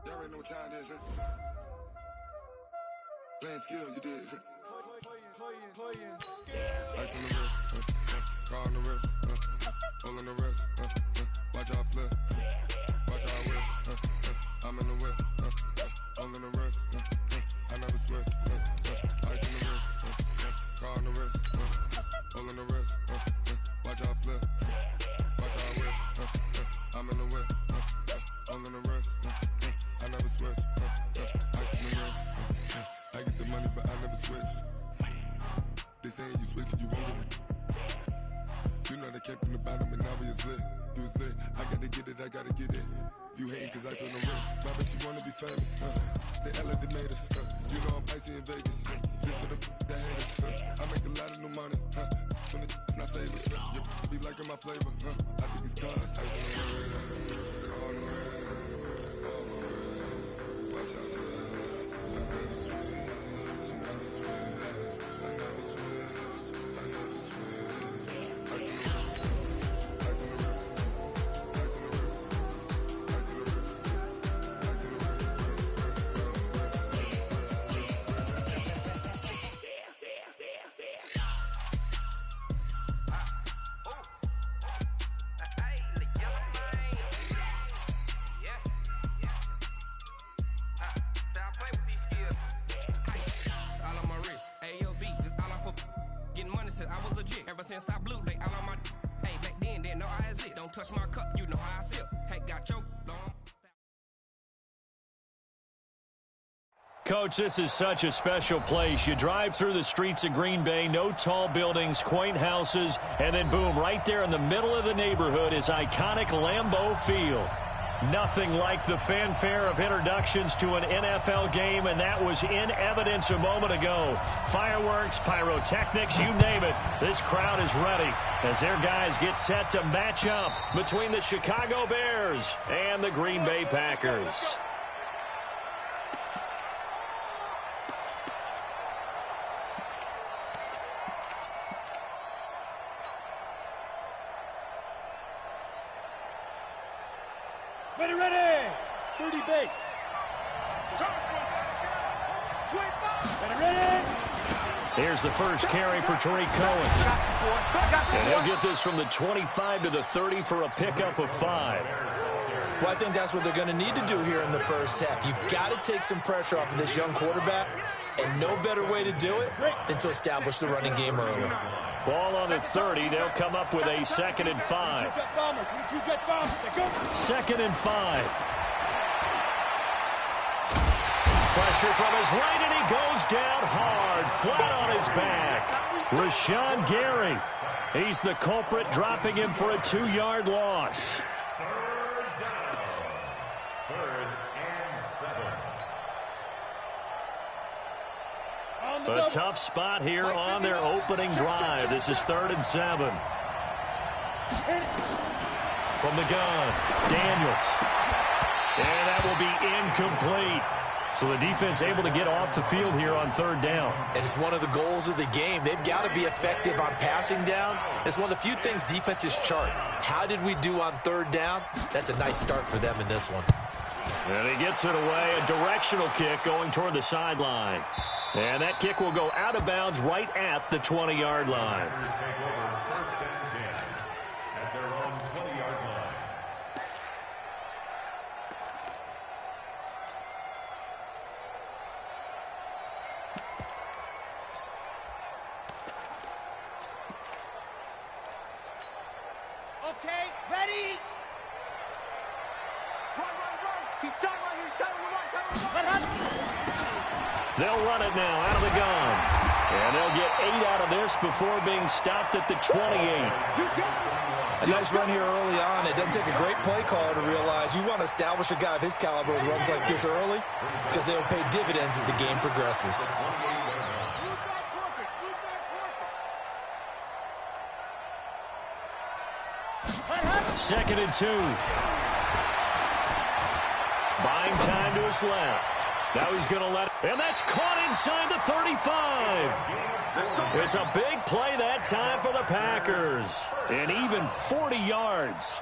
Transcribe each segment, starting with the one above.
Y'all already know what time it is, huh? Playing skills, you did. Playing skills. Ice on the wrist, car on the wrist, hole on the wrist, watch out flip, watch out whip, I'm in the whip, hole in the wrist, I never switch, ice on the wrist, car on the wrist, hole in the wrist, watch out flip, watch out whip, I'm in the whip, hole in the wrist, I never switch, ice on the wrist, I get the money but I never switch. They saying you switching, you won't get it. You know they came from the bottom and now we is lit. You was lit, I gotta get it, I gotta get it. You hating cause ice on the wrist. My bitch, you wanna be famous, They act like they made us, You know I'm icy in Vegas, This for the that hate us, I make a lot of new money, When it's not savers, You be liking my flavor, I think it's cause ice on the wrist, on the wrist, on the wrist. Watch out, cuz I never switch, I never switch. I never switch, I never switch. Ice on the wrist, ice on the wrist, ice on the wrist, ice on the wrist, ice on the wrist, I was legit ever since I blew they all on my hey back then didn't know I exist. Don't touch my cup, you know how I sip. Hey, got your long. Coach, this is such a special place. You drive through the streets of Green Bay, no tall buildings, quaint houses, and then boom, right there in the middle of the neighborhood is iconic Lambeau Field. Nothing like the fanfare of introductions to an NFL game, and that was in evidence a moment ago. Fireworks, pyrotechnics, you name it. This crowd is ready as their guys get set to match up between the Chicago Bears and the Green Bay Packers. Ready, 30 base. Ready. Here's the first carry for Tariq Cohen. And he'll get this from the 25 to the 30 for a pickup of 5. Well, I think that's what they're going to need to do here in the first half. You've got to take some pressure off of this young quarterback, and no better way to do it than to establish the running game early. Ball on the 30. They'll come up with a 2nd and 5. 2nd and 5. Pressure from his right, and he goes down hard, flat on his back. Rashawn Gary. He's the culprit, dropping him for a 2-yard loss. A tough spot here on their opening drive. This is 3rd and 7. From the gun, Daniels. And that will be incomplete. So the defense able to get off the field here on 3rd down. And it's one of the goals of the game. They've got to be effective on passing downs. It's one of the few things defenses chart. How did we do on 3rd down? That's a nice start for them in this one. And he gets it away. A directional kick going toward the sideline. And that kick will go out of bounds right at the 20-yard line. Okay, ready. They'll run it now out of the gun. And they'll get 8 out of this before being stopped at the 28. A nice run here early on. It doesn't take a great play caller to realize you want to establish a guy of his caliber with runs like this early because they'll pay dividends as the game progresses. 2nd and 2. Buying time to his left. Now he's going to let it. And that's caught inside the 35. It's a big play that time for the Packers. And even 40 yards.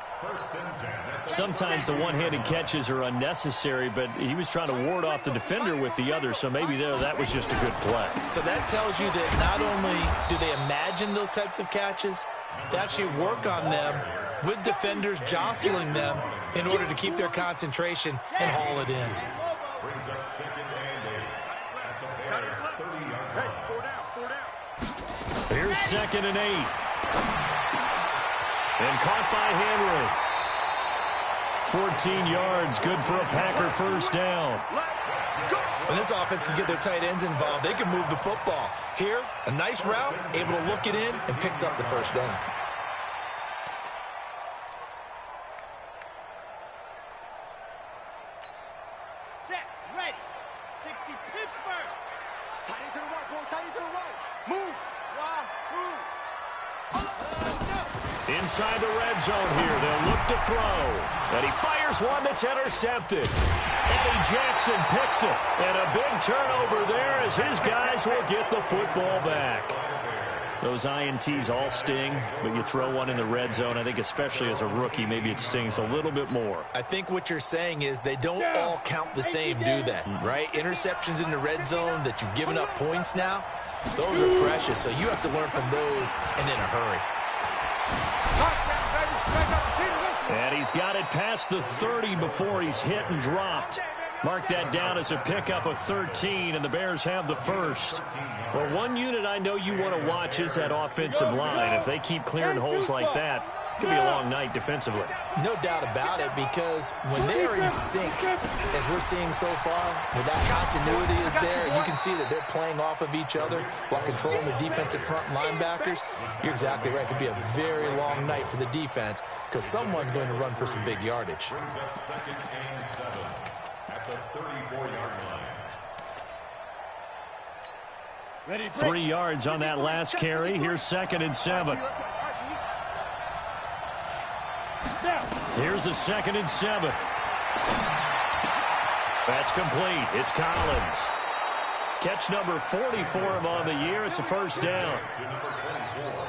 Sometimes the one-handed catches are unnecessary, but he was trying to ward off the defender with the other, so maybe that was just a good play. So that tells you that not only do they imagine those types of catches, they actually work on them with defenders jostling them in order to keep their concentration and haul it in. Here's 2nd and 8. And caught by Henry. 14 yards, good for a Packer first down. When this offense can get their tight ends involved, they can move the football. Here, a nice route, able to look it in, and picks up the first down. Set, ready. 60 Pittsburgh. Tight end to the right, boy. Tight end to the right. Move. Move. Inside the red zone here, they'll look to throw. And he fires one that's intercepted. Eddie Jackson picks it. And a big turnover there as his guys will get the football back. Those INTs all sting, but you throw one in the red zone, I think especially as a rookie, maybe it stings a little bit more. I think what you're saying is they don't all count the same, do they? Right? Interceptions in the red zone that you've given up points now, those are precious, so you have to learn from those and in a hurry. And he's got it past the 30 before he's hit and dropped. Mark that down as a pickup of 13, and the Bears have the first. Well, one unit I know you want to watch is that offensive line. If they keep clearing holes like that, it could be a long night defensively. No doubt about it, because when they are in sync, as we're seeing so far, when that continuity is there, you can see that they're playing off of each other while controlling the defensive front linebackers. You're exactly right. It could be a very long night for the defense because someone's going to run for some big yardage. Brings up 2nd and 7 at the 34-yard line. 3 yards on that last carry. Here's 2nd and 7. Here's a 2nd and 7. That's complete. It's Collins. Catch number 40 for him on the year. It's a first down.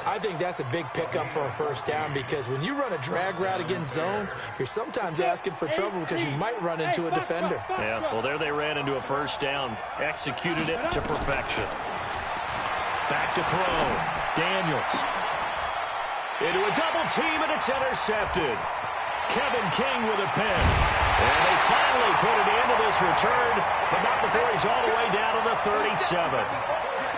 I think that's a big pickup for a first down because when you run a drag route against zone, you're sometimes asking for trouble because you might run into a defender. Yeah, well, there they ran into a first down. Executed it to perfection. Back to throw. Daniels. Into a double team, and it's intercepted. Kevin King with a pin. And they finally put it into this return, but not before he's all the way down to the 37.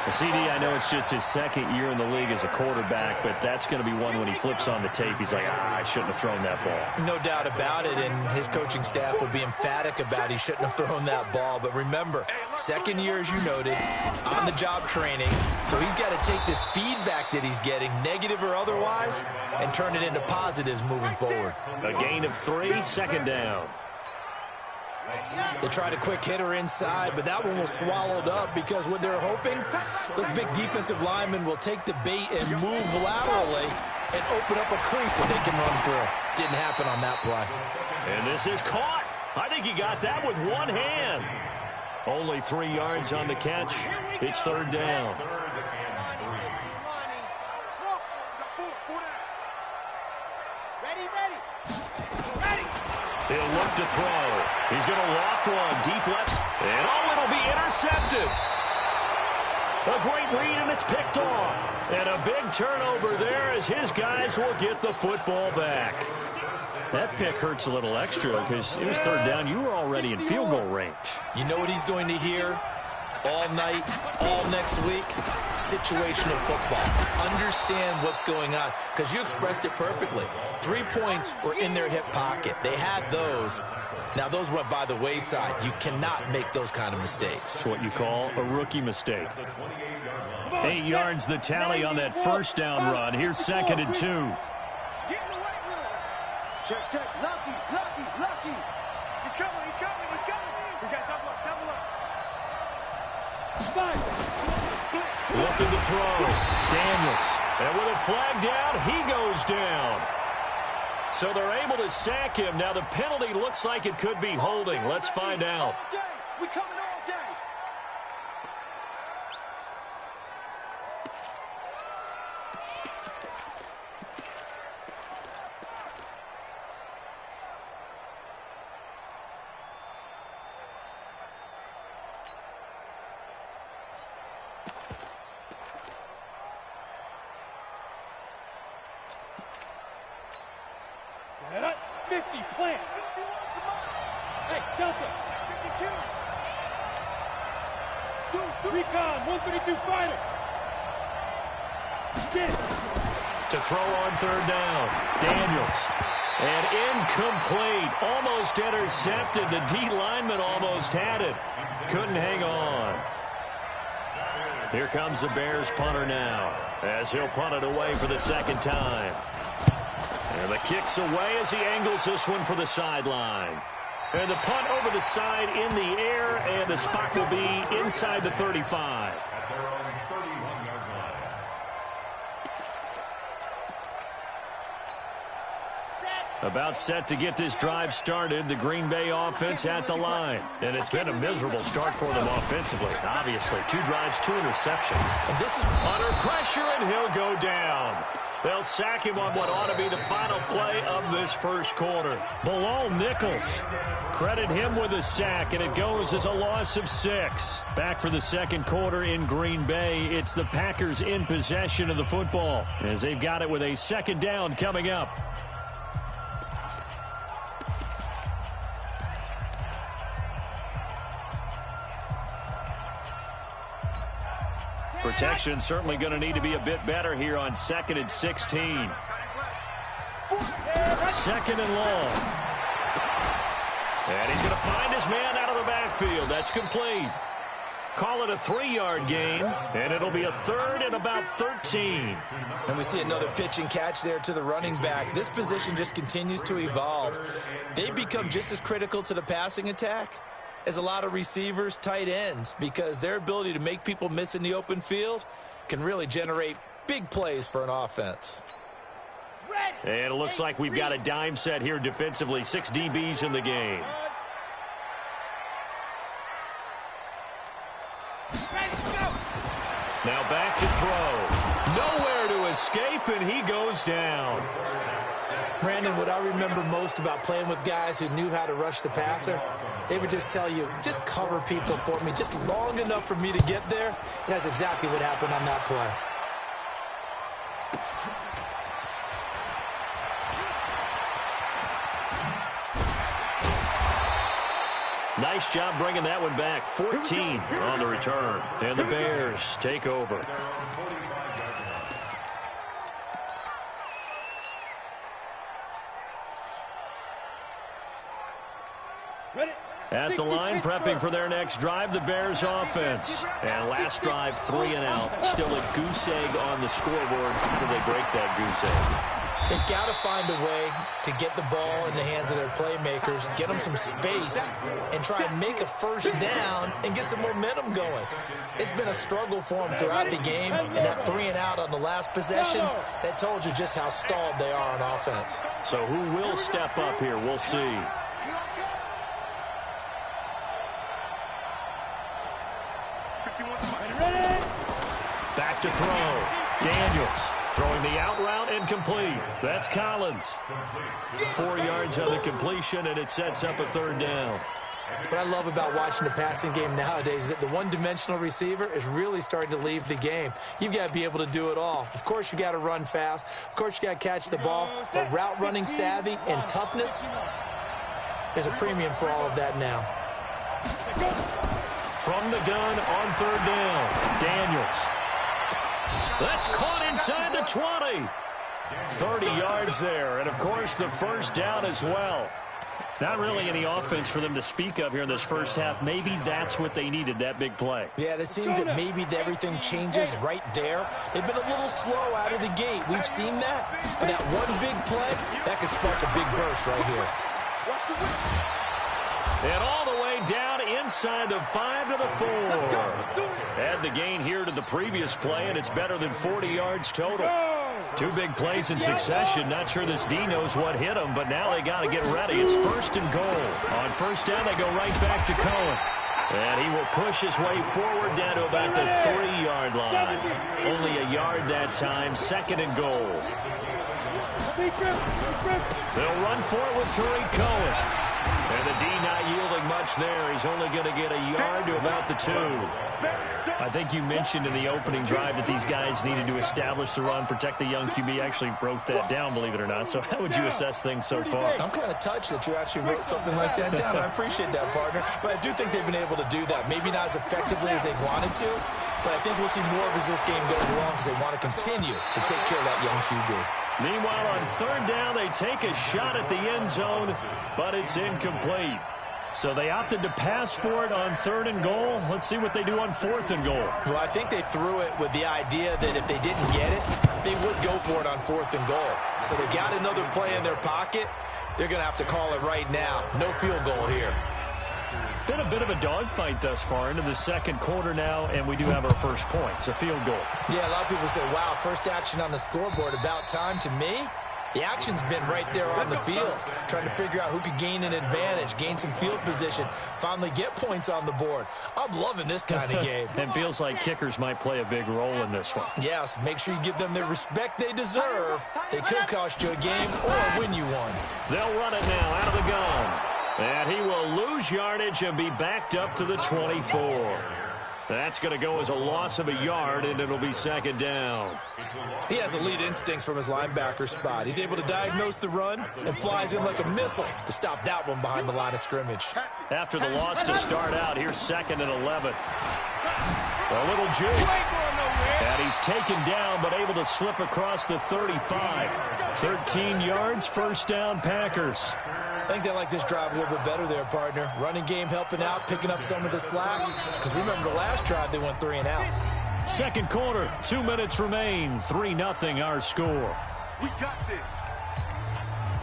The CD, I know it's just his 2nd year in the league as a quarterback, but that's going to be one when he flips on the tape. He's like, I shouldn't have thrown that ball. No doubt about it, and his coaching staff will be emphatic about he shouldn't have thrown that ball. But remember, 2nd year, as you noted, on-the-job training, so he's got to take this feedback that he's getting, negative or otherwise, and turn it into positives moving forward. A gain of 3, 2nd down. They tried a quick hitter inside, but that one was swallowed up because what they're hoping, those big defensive linemen will take the bait and move laterally and open up a crease that they can run through. Didn't happen on that play. And this is caught. I think he got that with one hand. Only 3 yards on the catch. It's 3rd down. He'll look to throw. He's going to loft one deep left. And it'll be intercepted. A great read, and it's picked off. And a big turnover there as his guys will get the football back. That pick hurts a little extra because it was 3rd down. You were already in field goal range. You know what he's going to hear all night, all next week? Situational football. Understand what's going on because you expressed it perfectly. 3 points were in their hip pocket. They had those. Now, those went by the wayside. You cannot make those kind of mistakes. It's what you call a rookie mistake. 8 yards the tally on that first down run. Here's 2nd and 2. Check. Lucky. He's coming. We got double up. Looking to throw. Daniels. And with a flag down, he goes down. So they're able to sack him. Now the penalty looks like it could be holding. Let's find out. We coming all day. 50, plant. Hey, Delta, 52. Recon, 132 fighter. Get it. To throw on third down. Daniels. And incomplete. Almost intercepted. The D lineman almost had it. Couldn't hang on. Here comes the Bears punter now, as he'll punt it away for the second time. And the kick's away as he angles this one for the sideline. And the punt over the side in the air, and the spot will be inside the 35. About set to get this drive started, the Green Bay offense at the line. And it's been a miserable start for them offensively, obviously. 2 drives, 2 interceptions. And this is under pressure, and he'll go down. They'll sack him on what ought to be the final play of this first quarter. Bilal Nichols. Credit him with a sack, and it goes as a loss of 6. Back for the second quarter in Green Bay. It's the Packers in possession of the football, as they've got it with a second down coming up. Protection certainly going to need to be a bit better here on 2nd and 16. 2nd and long. And he's going to find his man out of the backfield. That's complete. Call it a 3-yard gain, and it'll be a 3rd and about 13. And we see another pitch and catch there to the running back. This position just continues to evolve. They become just as critical to the passing attack as a lot of receivers, tight ends, because their ability to make people miss in the open field can really generate big plays for an offense. And it looks like we've got a dime set here defensively. 6 DBs in the game. Now back to throw. Nowhere to escape, and he goes down. Brandon, what I remember most about playing with guys who knew how to rush the passer, they would just tell you, just cover people for me, just long enough for me to get there. And that's exactly what happened on that play. Nice job bringing that one back. 14 on the return. And the Bears take over. At the line, prepping for their next drive, the Bears offense. And last drive, 3 and out. Still a goose egg on the scoreboard. How do they break that goose egg? They've got to find a way to get the ball in the hands of their playmakers, get them some space, and try and make a first down and get some momentum going. It's been a struggle for them throughout the game, and that 3 and out on the last possession, that told you just how stalled they are on offense. So who will step up here? We'll see. Back to throw. Daniels throwing the out route and complete. That's Collins. 4 yards on the completion, and it sets up a 3rd down. What I love about watching the passing game nowadays is that the one-dimensional receiver is really starting to leave the game. You've got to be able to do it all. Of course, you've got to run fast. Of course, you got to catch the ball. But route running savvy and toughness, there's a premium for all of that now. From the gun on 3rd down, Daniels. That's caught inside the 20. 30 yards there, and of course the first down as well. Not really any offense for them to speak of here in this first half. Maybe that's what they needed, that big play. Yeah, it seems that maybe everything changes right there. They've been a little slow out of the gate. We've seen that. But that one big play, that could spark a big burst right here. And all the way down inside the 5 to the 4. Add the gain here to the previous play, and it's better than 40 yards total. 2 big plays in succession. Not sure this D knows what hit him, but now they got to get ready. It's 1st and goal. On 1st down, they go right back to Cohen. And he will push his way forward down to about the 3-yard line. Only a yard that time. 2nd and goal. They'll run for it with Tariq Cohen. And the D not yielding much there. He's only going to get a yard to about the 2. I think you mentioned in the opening drive that these guys needed to establish the run, protect the young QB. Actually wrote that down, believe it or not. So how would you assess things so far? I'm kind of touched that you actually wrote something like that down. I appreciate that, partner. But I do think they've been able to do that. Maybe not as effectively as they wanted to, but I think we'll see more of as this game goes along because they want to continue to take care of that young QB. Meanwhile, on third down, they take a shot at the end zone, but it's incomplete. So they opted to pass for it on 3rd and goal. Let's see what they do on 4th and goal. Well, I think they threw it with the idea that if they didn't get it, they would go for it on 4th and goal. So they got another play in their pocket. They're going to have to call it right now. No field goal here. Been a bit of a dogfight thus far into the second quarter now, and we do have our first points, a field goal. Yeah, a lot of people say, wow, first action on the scoreboard, about time. To me, the action's been right there on the field, trying to figure out who could gain an advantage, gain some field position, finally get points on the board. I'm loving this kind of game. And feels like kickers might play a big role in this one. Yes, make sure you give them the respect they deserve. They could cost you a game or win you one. They'll run it now out of the gun. And he will lose yardage and be backed up to the 24. That's going to go as a loss of a yard, and it'll be second down. He has elite instincts from his linebacker spot. He's able to diagnose the run and flies in like a missile to stop that one behind the line of scrimmage. After the loss to start out, here's 2nd and 11. A little juke. And he's taken down, but able to slip across the 35. 13 yards, first down, Packers. I think they like this drive a little bit better there, partner. Running game helping out, picking up some of the slack. Because remember the last drive, they went 3 and out. Second quarter, 2 minutes remain. 3-0 our score. We got this.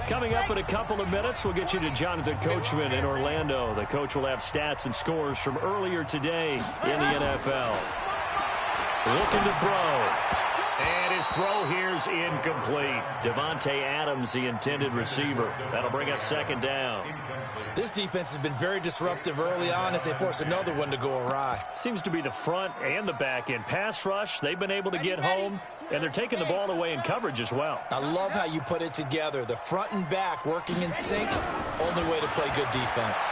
Coming up in a couple of minutes, we'll get you to Jonathan Coachman in Orlando. The coach will have stats and scores from earlier today in the NFL. Looking to throw. And his throw here's incomplete. Devontae Adams, the intended receiver. That'll bring up second down. This defense has been very disruptive early on as they force another one to go awry. Seems to be the front and the back end. Pass rush, they've been able to get home, and they're taking the ball away in coverage as well. I love how you put it together. The front and back working in sync, only way to play good defense.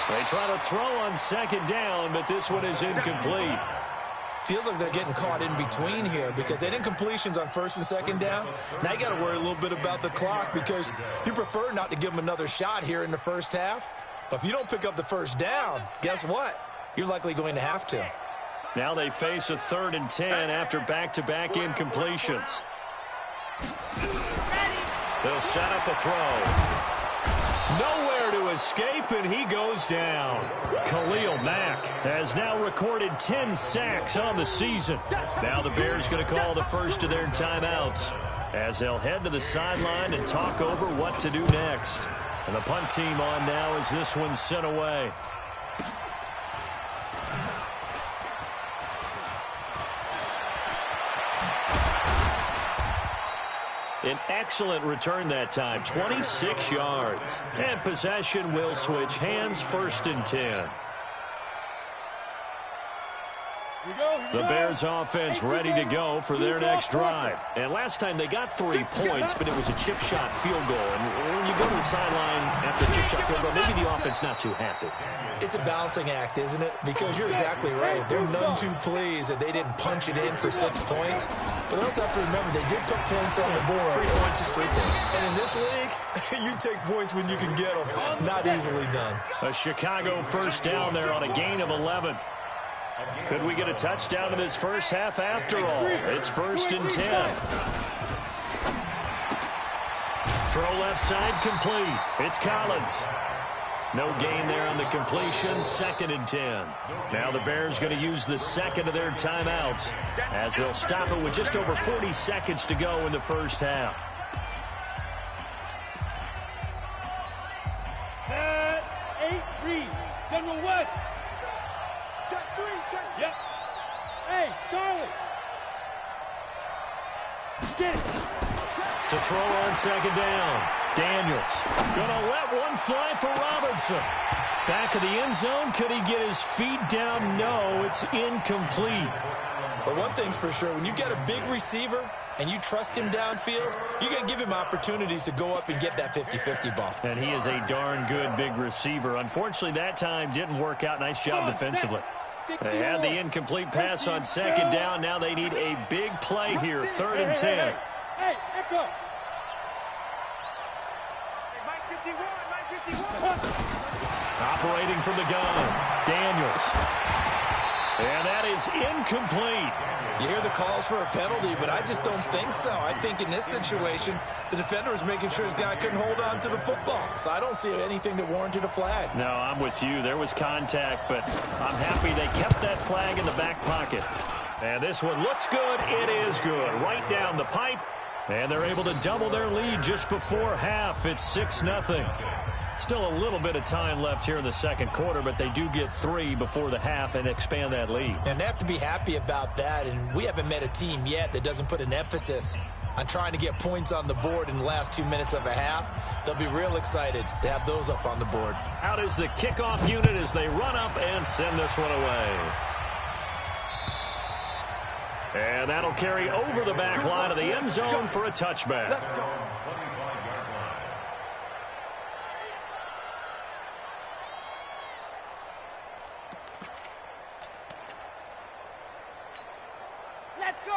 They try to throw on second down, but this one is incomplete. Feels like they're getting caught in between here because they didn't completions on 1st and 2nd down. Now you got to worry a little bit about the clock because you prefer not to give them another shot here in the first half. But if you don't pick up the first down, guess what? You're likely going to have to. Now they face a 3rd and 10 after back-to-back incompletions. They'll set up a throw. Nowhere to escape, and he goes down. Khalil Mack has now recorded 10 sacks on the season. Now the Bears going to call the first of their timeouts as they'll head to the sideline and talk over what to do next. And the punt team on now as this one's sent away. An excellent return that time, 26 yards. And possession will switch hands, 1st and 10. The Bears offense ready to go for their next drive. And last time they got 3 points, but it was a chip shot field goal. And when you go to the sideline after a chip shot field goal, maybe the offense not too happy. It's a balancing act, isn't it? Because you're exactly right. They're none too pleased that they didn't punch it in for 6 points. But they also have to remember they did put points on the board. 3 points is 3 points. And in this league, you take points when you can get them. Not easily done. A Chicago first down there on a gain of 11. Could we get a touchdown in this first half after all? It's 1st and 10. Throw left side complete. It's Collins. No gain there on the completion. 2nd and 10. Now the Bears going to use the second of their timeouts as they'll stop it with just over 40 seconds to go in the first half. Set, 8, read. General West. Check 3, check. Yep. Hey, Charlie. Get it. To throw on second down. Daniels gonna let one fly for Robinson. Back of the end zone. Could he get his feet down? No, it's incomplete. But one thing's for sure, when you get a big receiver and you trust him downfield, you're going to give him opportunities to go up and get that 50-50 ball. And he is a darn good big receiver. Unfortunately, that time didn't work out. Nice job defensively. They had the incomplete pass on second down. Now they need a big play here, 3rd and 10. Hey, echo. Operating from the gun, Daniels. And that is incomplete. You hear the calls for a penalty, but I just don't think so. I think in this situation, the defender was making sure his guy couldn't hold on to the football. So I don't see anything that warranted a flag. No, I'm with you. There was contact, but I'm happy they kept that flag in the back pocket. And this one looks good. It is good. Right down the pipe. And they're able to double their lead just before half. It's 6-0. Still a little bit of time left here in the second quarter, but they do get 3 before the half and expand that lead. And they have to be happy about that, and we haven't met a team yet that doesn't put an emphasis on trying to get points on the board in the last 2 minutes of a half. They'll be real excited to have those up on the board. Out is the kickoff unit as they run up and send this one away. And that'll carry over the back line of the end zone for a touchback.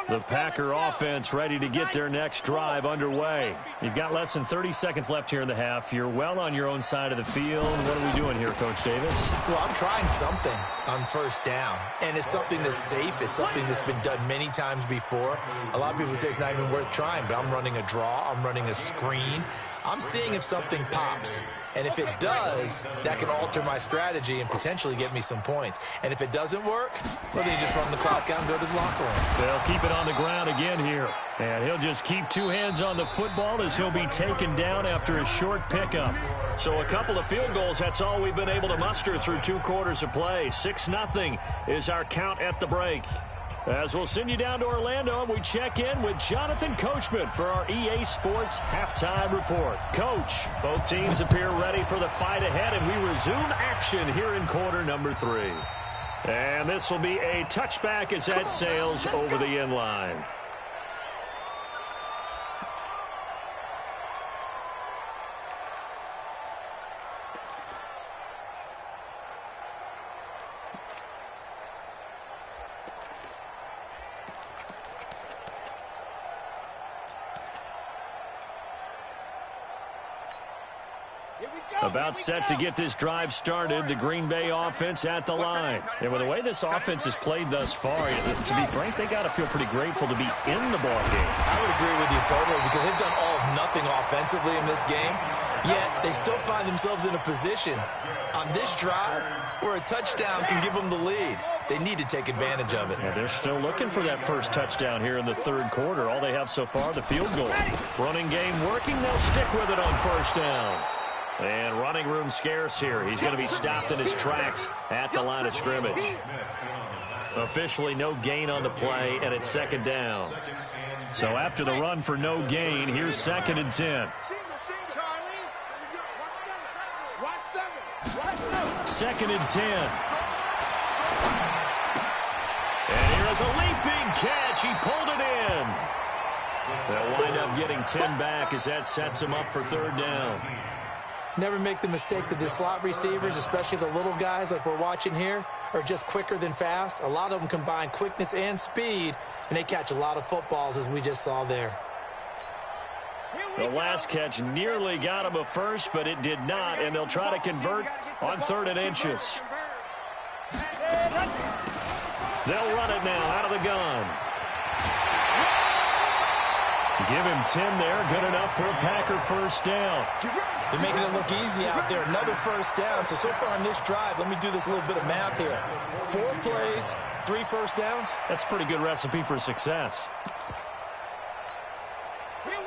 The Packer offense ready to get their next drive underway. You've got less than 30 seconds left here in the half. You're well on your own side of the field. What are we doing here, Coach Davis? Well, I'm trying something on first down, and it's something that's safe. It's something that's been done many times before. A lot of people say it's not even worth trying, but I'm running a draw. I'm running a screen. I'm seeing if something pops. And if it does, that can alter my strategy and potentially get me some points. And if it doesn't work, well, then you just run the clock out and go to the locker room. They'll keep it on the ground again here. And he'll just keep 2 hands on the football as he'll be taken down after a short pickup. So a couple of field goals, that's all we've been able to muster through 2 quarters of play. 6-0 is our count at the break. As we'll send you down to Orlando, and we check in with Jonathan Coachman for our EA Sports Halftime Report. Coach, both teams appear ready for the fight ahead, and we resume action here in quarter number 3. And this will be a touchback as that sails over the end line. About set to get this drive started, the Green Bay offense at the line. And with the way this offense has played thus far, to be frank, they got to feel pretty grateful to be in the ball game. I would agree with you totally because they've done all of nothing offensively in this game, yet they still find themselves in a position on this drive where a touchdown can give them the lead. They need to take advantage of it. Yeah, they're still looking for that first touchdown here in the 3rd quarter. All they have so far, the field goal. Running game working, they'll stick with it on first down. And running room scarce here. He's going to be stopped in his tracks at the line of scrimmage. Officially no gain on the play, and it's 2nd down. So after the run for no gain, here's 2nd and 10. 2nd and 10. And here's a leaping catch. He pulled it in. They'll wind up getting 10 back as that sets him up for 3rd down. Never make the mistake that the slot receivers, especially the little guys like we're watching here, are just quicker than fast. A lot of them combine quickness and speed, and they catch a lot of footballs, as we just saw there. The last catch nearly got him a first, but it did not, and they'll try to convert on 3rd and inches. They'll run it now out of the gun. Give him 10 there. Good enough for a Packer first down. They're making it look easy out there. Another first down. So far on this drive, let me do this little bit of math here. 4 plays, 3 first downs. That's a pretty good recipe for success.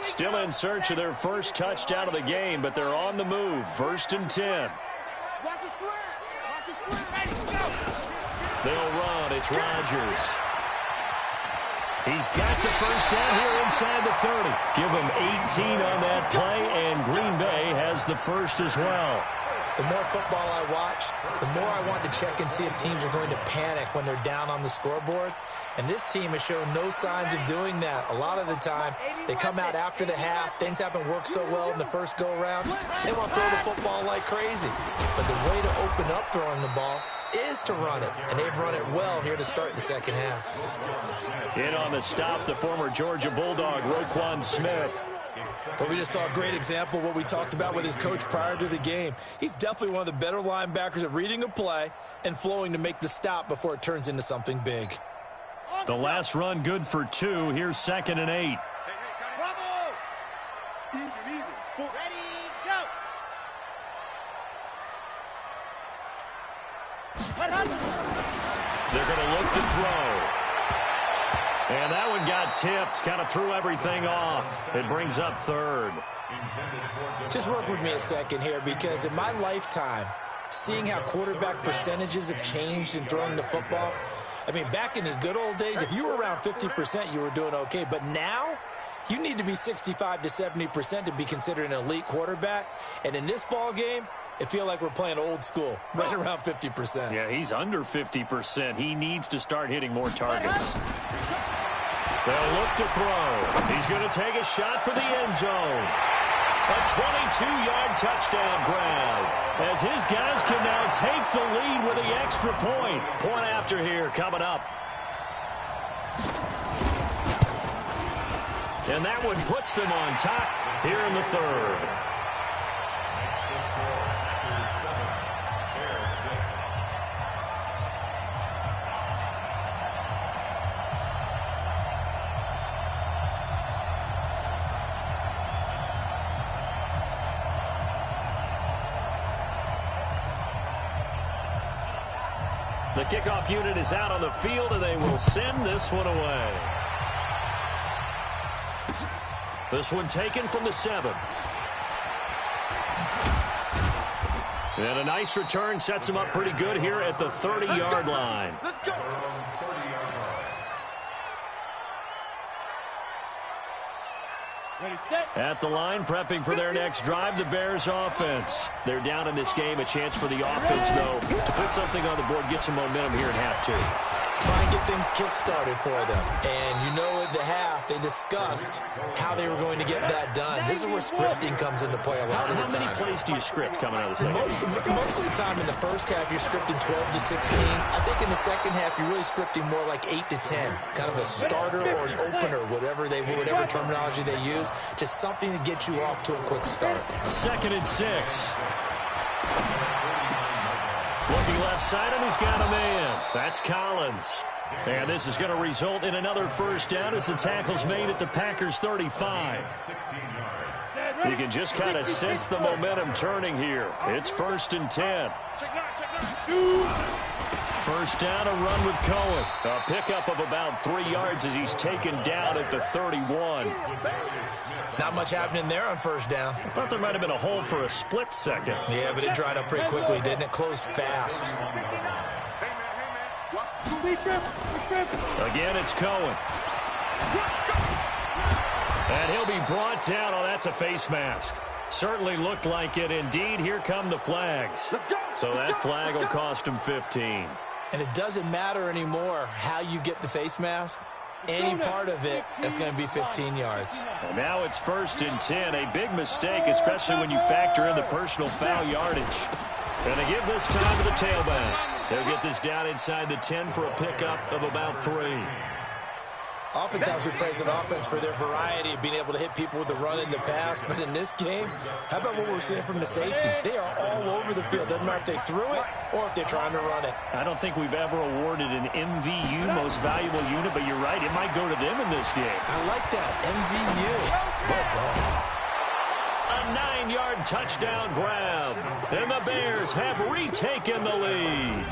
Still in search of their first touchdown of the game, but they're on the move. 1st and 10. They'll run. It's Rodgers. He's got the first down here inside the 30. Give him 18 on that play, and Green Bay has the first as well. The more football I watch, the more I want to check and see if teams are going to panic when they're down on the scoreboard. And this team has shown no signs of doing that. A lot of the time, they come out after the half. Things haven't worked so well in the first go-around. They want to throw the football like crazy. But the way to open up throwing the ball is to run it. And they've run it well here to start the second half. In on the stop, the former Georgia Bulldog, Roquan Smith. But we just saw a great example of what we talked about with his coach prior to the game. He's definitely one of the better linebackers at reading a play and flowing to make the stop before it turns into something big. The last run good for 2. Here's 2nd and 8. Bravo! Even. Ready, go! They're going to look to throw. And that one got tipped, kind of threw everything off. It brings up 3rd. Just work with me a second here, because in my lifetime, seeing how quarterback percentages have changed in throwing the football, I mean, back in the good old days, if you were around 50%, you were doing okay. But now, you need to be 65 to 70% to be considered an elite quarterback. And in this ball game, it feels like we're playing old school, right around 50%. Yeah, he's under 50%. He needs to start hitting more targets. They'll look to throw. He's going to take a shot for the end zone. A 22-yard touchdown grab, as his guys can now take the lead with the extra point. Point after here coming up. And that one puts them on top here in the 3rd. The kickoff unit is out on the field, and they will send this one away. This one taken from the 7. And a nice return sets him up pretty good here at the 30-yard line. Let's go! Ready, set. At the line, prepping for their next drive, the Bears offense. They're down in this game. A chance for the offense, though, to put something on the board, get some momentum here in half 2. Try and get things kick-started for them. And you know at the half, they discussed how they were going to get that done. This is where scripting comes into play a lot of the time. How many plays do you script coming out of the second? Most of the time in the first half, you're scripting 12 to 16. I think in the second half, you're really scripting more like 8 to 10. Kind of a starter or an opener, whatever terminology they use. Just something to get you off to a quick start. 2nd and 6. Looking left side, and he's got a man. That's Collins. And this is going to result in another first down as the tackle's made at the Packers' 35. You can just kind of sense the momentum turning here. It's 1st and 10. First down, a run with Cohen. A pickup of about 3 yards as he's taken down at the 31. Not much happening there on first down. I thought there might have been a hole for a split second. Yeah, but it dried up pretty quickly, didn't it? Closed fast. Again, it's Cohen. And he'll be brought down. Oh, that's a face mask. Certainly looked like it. Indeed, here come the flags. So that flag will cost him 15. And it doesn't matter anymore how you get the face mask. Any part of it is going to be 15 yards. And now it's 1st and 10. A big mistake, especially when you factor in the personal foul yardage. And they give this time to the tailback. They'll get this down inside the 10 for a pickup of about 3. Oftentimes we praise an offense for their variety of being able to hit people with the run and the pass. But in this game, how about what we're seeing from the safeties? They are all over the field. Doesn't matter if they threw it or if they're trying to run it. I don't think we've ever awarded an MVU, most valuable unit, but you're right. It might go to them in this game. I like that. MVU. Well done. A 9-yard touchdown grab. And the Bears have retaken the lead.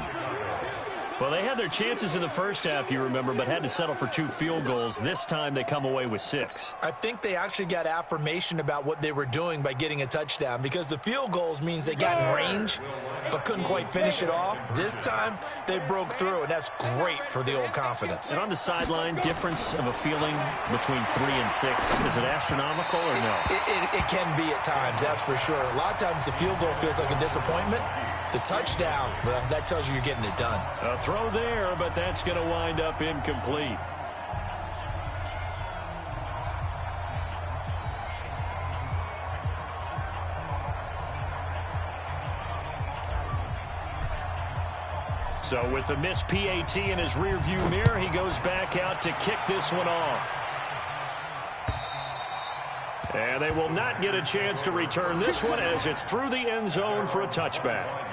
Well, they had their chances in the first half, you remember, but had to settle for 2 field goals. This time they come away with 6. I think they actually got affirmation about what they were doing by getting a touchdown, because the field goals means they got in range but couldn't quite finish it off. This time they broke through, and that's great for the old confidence. And on the sideline, difference of a feeling between 3 and 6, is it astronomical or no? It can be at times, that's for sure. A lot of times the field goal feels like a disappointment. The touchdown, well, that tells you you're getting it done. A throw there, but that's going to wind up incomplete. So with the missed PAT in his rearview mirror, he goes back out to kick this one off. And they will not get a chance to return this one as it's through the end zone for a touchback.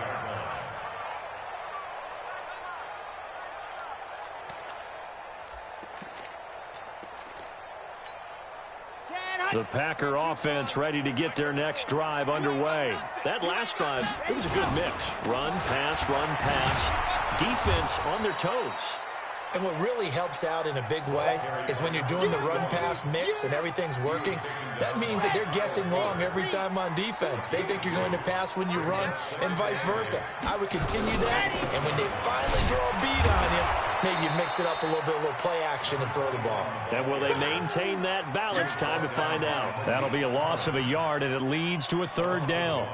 The Packer offense ready to get their next drive underway. That last drive, it was a good mix. Run, pass, defense on their toes. And what really helps out in a big way is when you're doing the run-pass mix and everything's working, that means that they're guessing wrong every time on defense. They think you're going to pass when you run and vice versa. I would continue that, and when they finally draw a beat on you, maybe you mix it up a little bit, a little play action and throw the ball. And will they maintain that balance? Time to find out. That'll be a loss of a yard, and it leads to a 3rd down.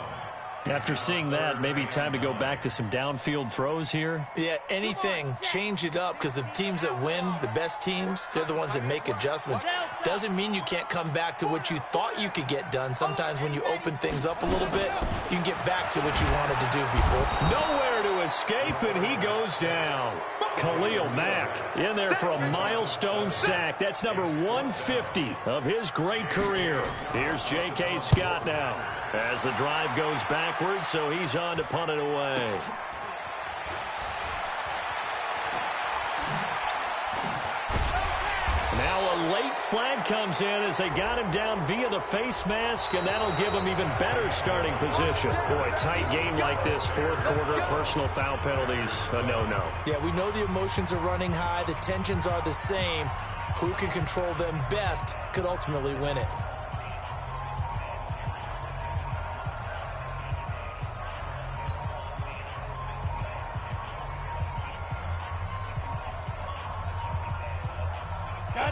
After seeing that, maybe time to go back to some downfield throws here? Yeah, anything. Change it up, because the teams that win, the best teams, they're the ones that make adjustments. Doesn't mean you can't come back to what you thought you could get done. Sometimes when you open things up a little bit, you can get back to what you wanted to do before. Nowhere to escape, and he goes down. Khalil Mack in there for a milestone sack. That's number 150 of his great career. Here's J.K. Scott now as the drive goes backwards, so he's on to punt it away. Now a late flag comes in as they got him down via the face mask, and that'll give him even better starting position. Boy, tight game like this, 4th quarter, personal foul penalties, a no-no. Yeah, we know the emotions are running high. The tensions are the same. Who can control them best could ultimately win it.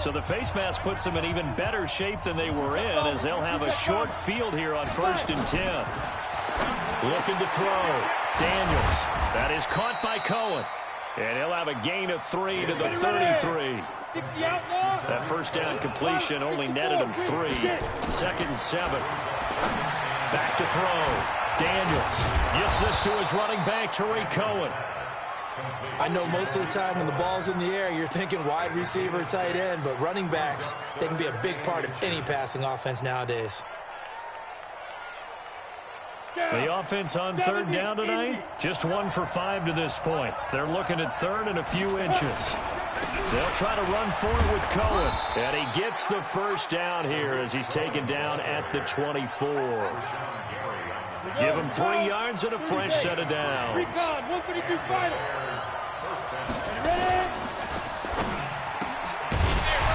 So the face mask puts them in even better shape than they were in, as they'll have a short field here on 1st and 10. Looking to throw. Daniels. That is caught by Cohen. And he'll have a gain of 3 to the 33. That first down completion only netted him 3. 2nd and 7. Back to throw. Daniels gets this to his running back, Tariq Cohen. I know most of the time when the ball's in the air, you're thinking wide receiver, tight end, but running backs, they can be a big part of any passing offense nowadays. The offense on 3rd down tonight, just 1 for 5 to this point. They're looking at 3rd and a few inches. They'll try to run forward with Cohen, and he gets the first down here as he's taken down at the 24. Give him 3 yards and a fresh set of downs. 152 final.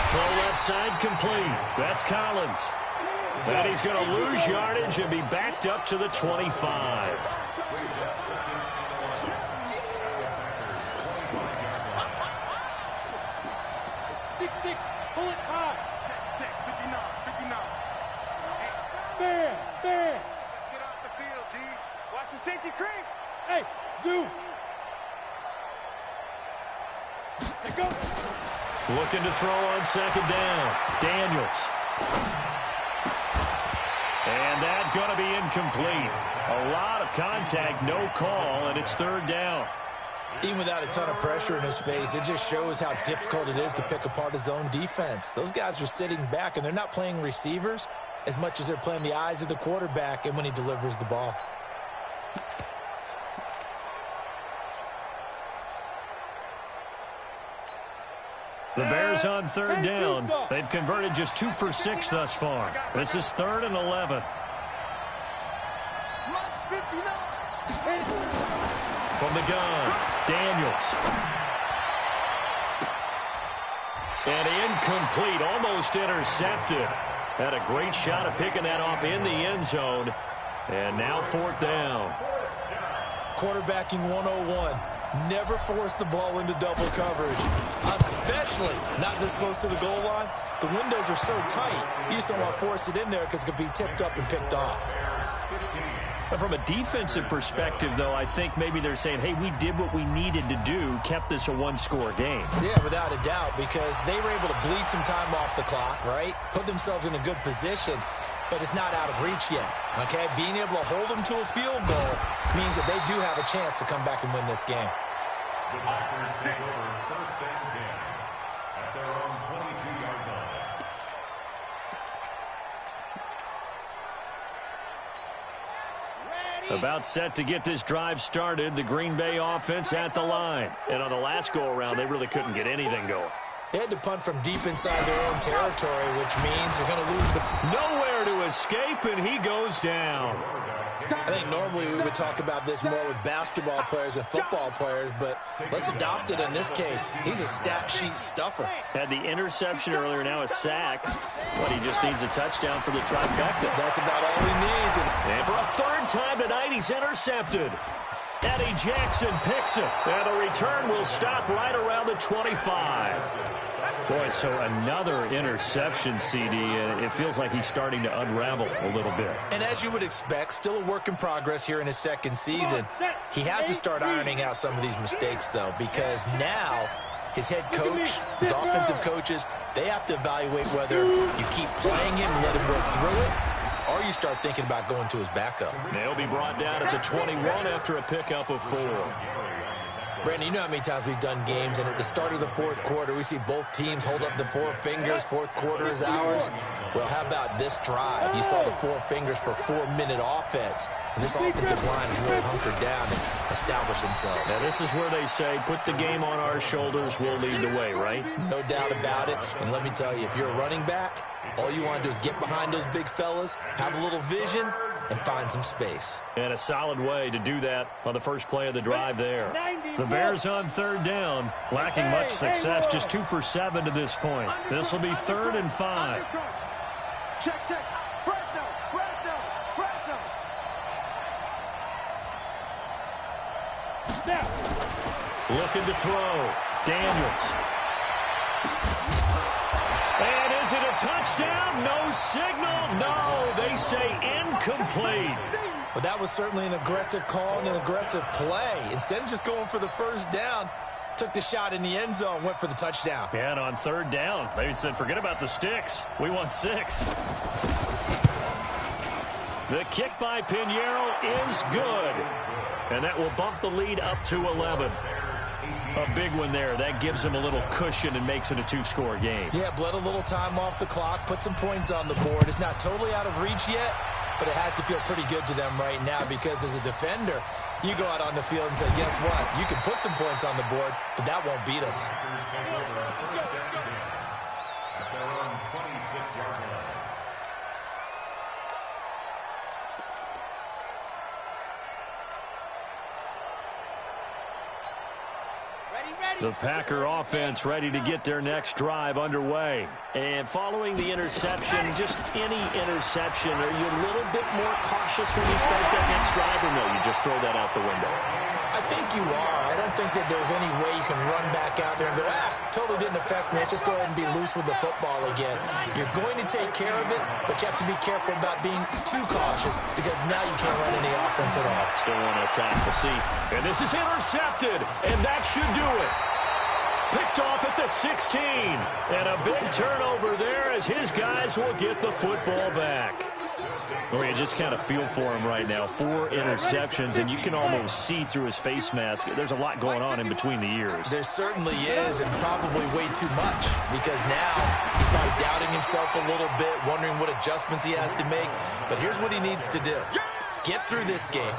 Throw left side complete. That's Collins. And he's going to lose yardage and be backed up to the 25. Pull it high. Check, 59. Fair. Let's get off the field, D. Watch the safety creep. Hey, zoom. Take go. Looking to throw on 2nd down. Daniels. And that's going to be incomplete. A lot of contact, no call, and it's 3rd down. Even without a ton of pressure in his face, it just shows how difficult it is to pick apart his own defense. Those guys are sitting back, and they're not playing receivers as much as they're playing the eyes of the quarterback and when he delivers the ball. The Bears on 3rd down. They've converted just 2 for 6 thus far. This is 3rd and 11. From the gun, Daniels. And incomplete, almost intercepted. Had a great shot of picking that off in the end zone. And now 4th down. Quarterbacking 101. Never force the ball into double coverage, especially not this close to the goal line. The windows are so tight, you just don't want to force it in there because it could be tipped up and picked off. But from a defensive perspective, though, I think maybe they're saying, hey, we did what we needed to do, kept this a one-score game. Yeah, without a doubt, because they were able to bleed some time off the clock, right? Put themselves in a good position, but it's not out of reach yet, okay? Being able to hold them to a field goal means that they do have a chance to come back and win this game. The Packers take over 1st and 10 at their own 22-yard line. About set to get this drive started. The Green Bay offense at the line. And on the last go-around, they really couldn't get anything going. They had to punt from deep inside their own territory, which means they're going to lose the... Nowhere to escape, and he goes down. I think normally we would talk about this more with basketball players and football players, but let's adopt it in this case. He's a stat sheet stuffer. Had the interception earlier, now a sack. But he just needs a touchdown for the trifecta. That's about all he needs. And for a 3rd time tonight, he's intercepted. Eddie Jackson picks it. And the return will stop right around the 25. Boy, so another interception, CD, and it feels like he's starting to unravel a little bit. And as you would expect, still a work in progress here in his 2nd season. He has to start ironing out some of these mistakes, though, because now his head coach, his offensive coaches, they have to evaluate whether you keep playing him and let him work through it, or you start thinking about going to his backup. They'll be brought down at the 21 after a pickup of 4. Brandon, you know how many times we've done games, and at the start of the 4th quarter, we see both teams hold up the 4 fingers, 4th quarter is ours. Well, how about this drive? You saw the 4 fingers for 4-minute offense, and this offensive line has really hunkered down and established themselves. Now, this is where they say, put the game on our shoulders, we'll lead the way, right? No doubt about it, and let me tell you, if you're a running back, all you want to do is get behind those big fellas, have a little vision, and find some space. And a solid way to do that on the first play of the drive there. The Bears on 3rd down, lacking much success, just 2 for 7 to this point. This will be 3rd and 5. Check. Fresno. Now. Looking to throw. Daniels. And is it a touchdown? No signal. No, they say incomplete. But that was certainly an aggressive call and an aggressive play. Instead of just going for the 1st down, took the shot in the end zone, went for the touchdown. Yeah, and on 3rd down, they said, forget about the sticks. We want 6. The kick by Pinheiro is good. And that will bump the lead up to 11. A big one there. That gives them a little cushion and makes it a 2-score game. Yeah, bled a little time off the clock, put some points on the board. It's not totally out of reach yet, but it has to feel pretty good to them right now because as a defender, you go out on the field and say, guess what? You can put some points on the board, but that won't beat us. At their own 26-yard line. The Packer offense ready to get their next drive underway. And following the interception, just any interception, are you a little bit more cautious when you start that next drive, or no, you just throw that out the window? I think you are. I don't think that there's any way you can run back out there and go, totally didn't affect me. Let's just go ahead and be loose with the football again. You're going to take care of it, but you have to be careful about being too cautious because now you can't run any offense at all. Still want to attack. We'll see. And this is intercepted, and that should do it. Picked off at the 16. And a big turnover there as his guys will get the football back. Or you just kind of feel for him right now. 4 interceptions, and you can almost see through his face mask. There's a lot going on in between the ears. There certainly is, and probably way too much, because now he's probably doubting himself a little bit, wondering what adjustments he has to make. But here's what he needs to do. Get through this game.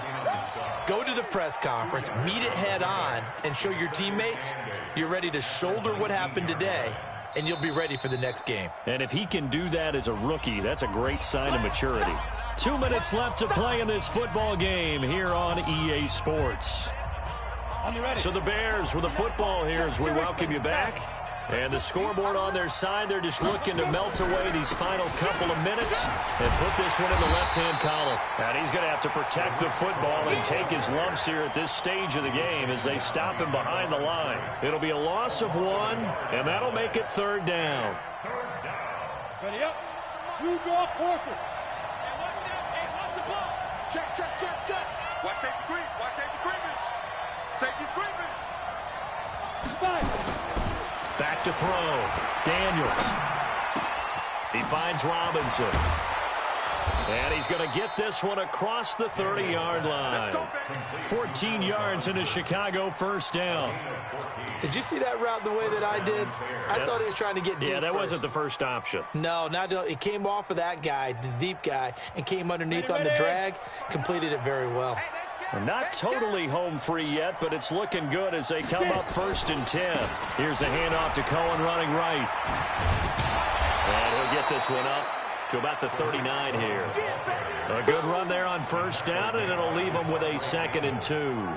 Go to the press conference, meet it head on, and show your teammates you're ready to shoulder what happened today, and you'll be ready for the next game. And if he can do that as a rookie, that's a great sign of maturity. 2 minutes left to play in this football game here on EA Sports. So the Bears with the football here as we welcome you back. And the scoreboard on their side, they're just looking to melt away these final couple of minutes and put this one in the left-hand column. And he's going to have to protect the football and take his lumps here at this stage of the game as they stop him behind the line. It'll be a loss of 1, and that'll make it 3rd down. Ready up. You draw forfeit. Hey, what's the ball? Check, check, check, check. Watch safety creep. Watch safety creeping. Safety's creeping. Spike. Back to throw. Daniels. He finds Robinson. And he's going to get this one across the 30-yard line. 14 yards in a Chicago 1st down. Did you see that route the way that I did? I thought he was trying to get deep. Yeah, that first. wasn't the first option. No, it came off of that guy, the deep guy, and came underneath on the drag. Completed it very well. Not totally home free yet, but it's looking good as they come up 1st and 10. Here's a handoff to Cohen running right. And he'll get this one up to about the 39 here. A good run there on 1st down, and it'll leave them with a 2nd and 2.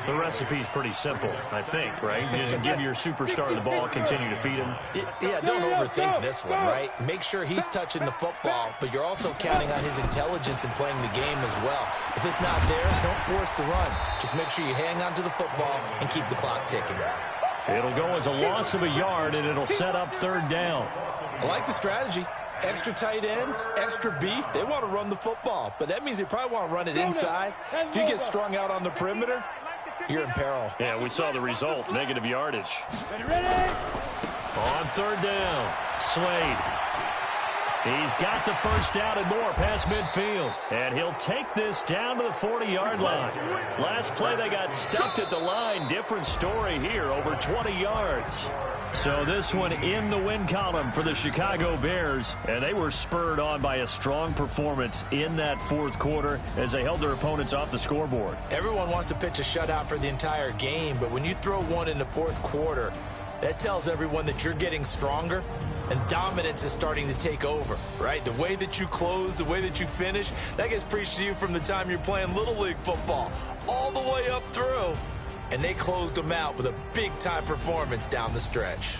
The recipe's pretty simple, I think, right? You just give your superstar the ball, continue to feed him. Yeah, don't overthink this one, right? Make sure he's touching the football, but you're also counting on his intelligence in playing the game as well. If it's not there, don't force the run. Just make sure you hang on to the football and keep the clock ticking. It'll go as a loss of a yard, and it'll set up 3rd down. I like the strategy. Extra tight ends, extra beef, they want to run the football, but that means they probably want to run it inside. If you get strung out on the perimeter, you're in peril. Yeah, we saw the result, negative yardage. Ready? On 3rd down, Slade. He's got the 1st down and more past midfield. And he'll take this down to the 40-yard line. Last play, they got stuffed at the line. Different story here, over 20 yards. So this one in the win column for the Chicago Bears. And they were spurred on by a strong performance in that 4th quarter as they held their opponents off the scoreboard. Everyone wants to pitch a shutout for the entire game, but when you throw one in the 4th quarter, that tells everyone that you're getting stronger and dominance is starting to take over, right? The way that you close, the way that you finish, that gets preached to you from the time you're playing Little League football all the way up through. And they closed them out with a big-time performance down the stretch.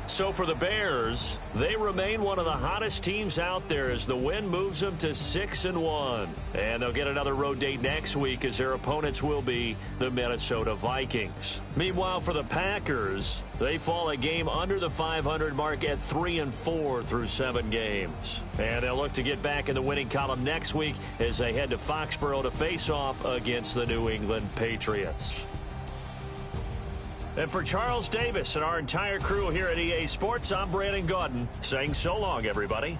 So for the Bears, they remain one of the hottest teams out there as the win moves them to 6-1. And they'll get another road date next week as their opponents will be the Minnesota Vikings. Meanwhile, for the Packers, they fall a game under the 500 mark at 3-4 through 7 games. And they'll look to get back in the winning column next week as they head to Foxborough to face off against the New England Patriots. And for Charles Davis and our entire crew here at EA Sports, I'm Brandon Gaudin saying so long, everybody.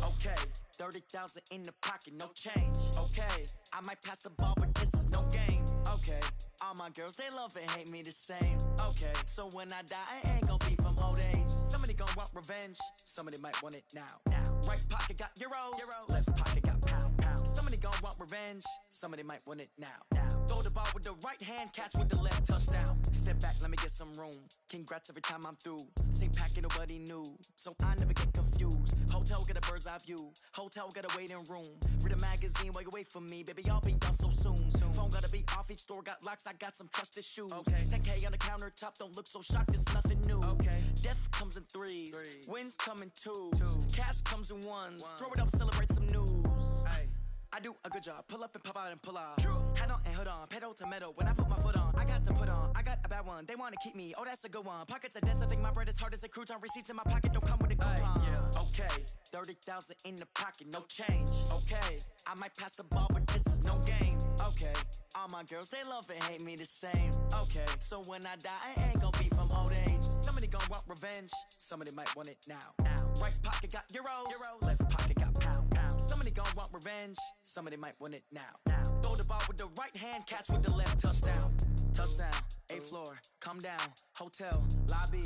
Okay, 30,000 in the pocket, no change. Okay, I might pass the ball, but this is no game. Okay, all my girls, they love and hate me the same. Okay, so when I die, I ain't gon' be from old age. Somebody gon' want revenge, somebody might want it now. Right pocket got euros, left pocket got pound. Somebody gon' want revenge, somebody might want it now. Throw the ball with the right hand, catch with the left, touchdown. Step back, let me get some room. Congrats every time I'm through. Same packet, nobody knew, so I never get confused. Hotel get a bird's eye view, hotel got a waiting room. Read a magazine while you wait for me, baby, I'll be done so soon. Phone gotta be off, each store got locks, I got some trusted shoes. 10K on the countertop, don't look so shocked, it's nothing new. Death comes in threes, wins come in twos, cash comes in ones. Throw it up, celebrate some news. I do a good job, pull up and pop out and pull out. Head on and hood on, pedal to metal. When I put my foot on, I got to put on. I got a bad one, they wanna keep me, oh that's a good one. Pockets are dense, I think my bread is hard as a crouton. Receipts in my pocket don't come with a coupon. Okay, 30,000 in the pocket, no change. Okay, I might pass the ball, but this is no game. Okay, all my girls, they love and hate me the same. Okay, so when I die, I ain't gon' be from old age. Somebody gon' want revenge, somebody might want it now. Right pocket got euros, left pocket got pound. Somebody gon' want revenge, somebody might want it now. Throw the ball with the right hand, catch with the left, touchdown. Touchdown, 8th floor, come down, hotel, lobby.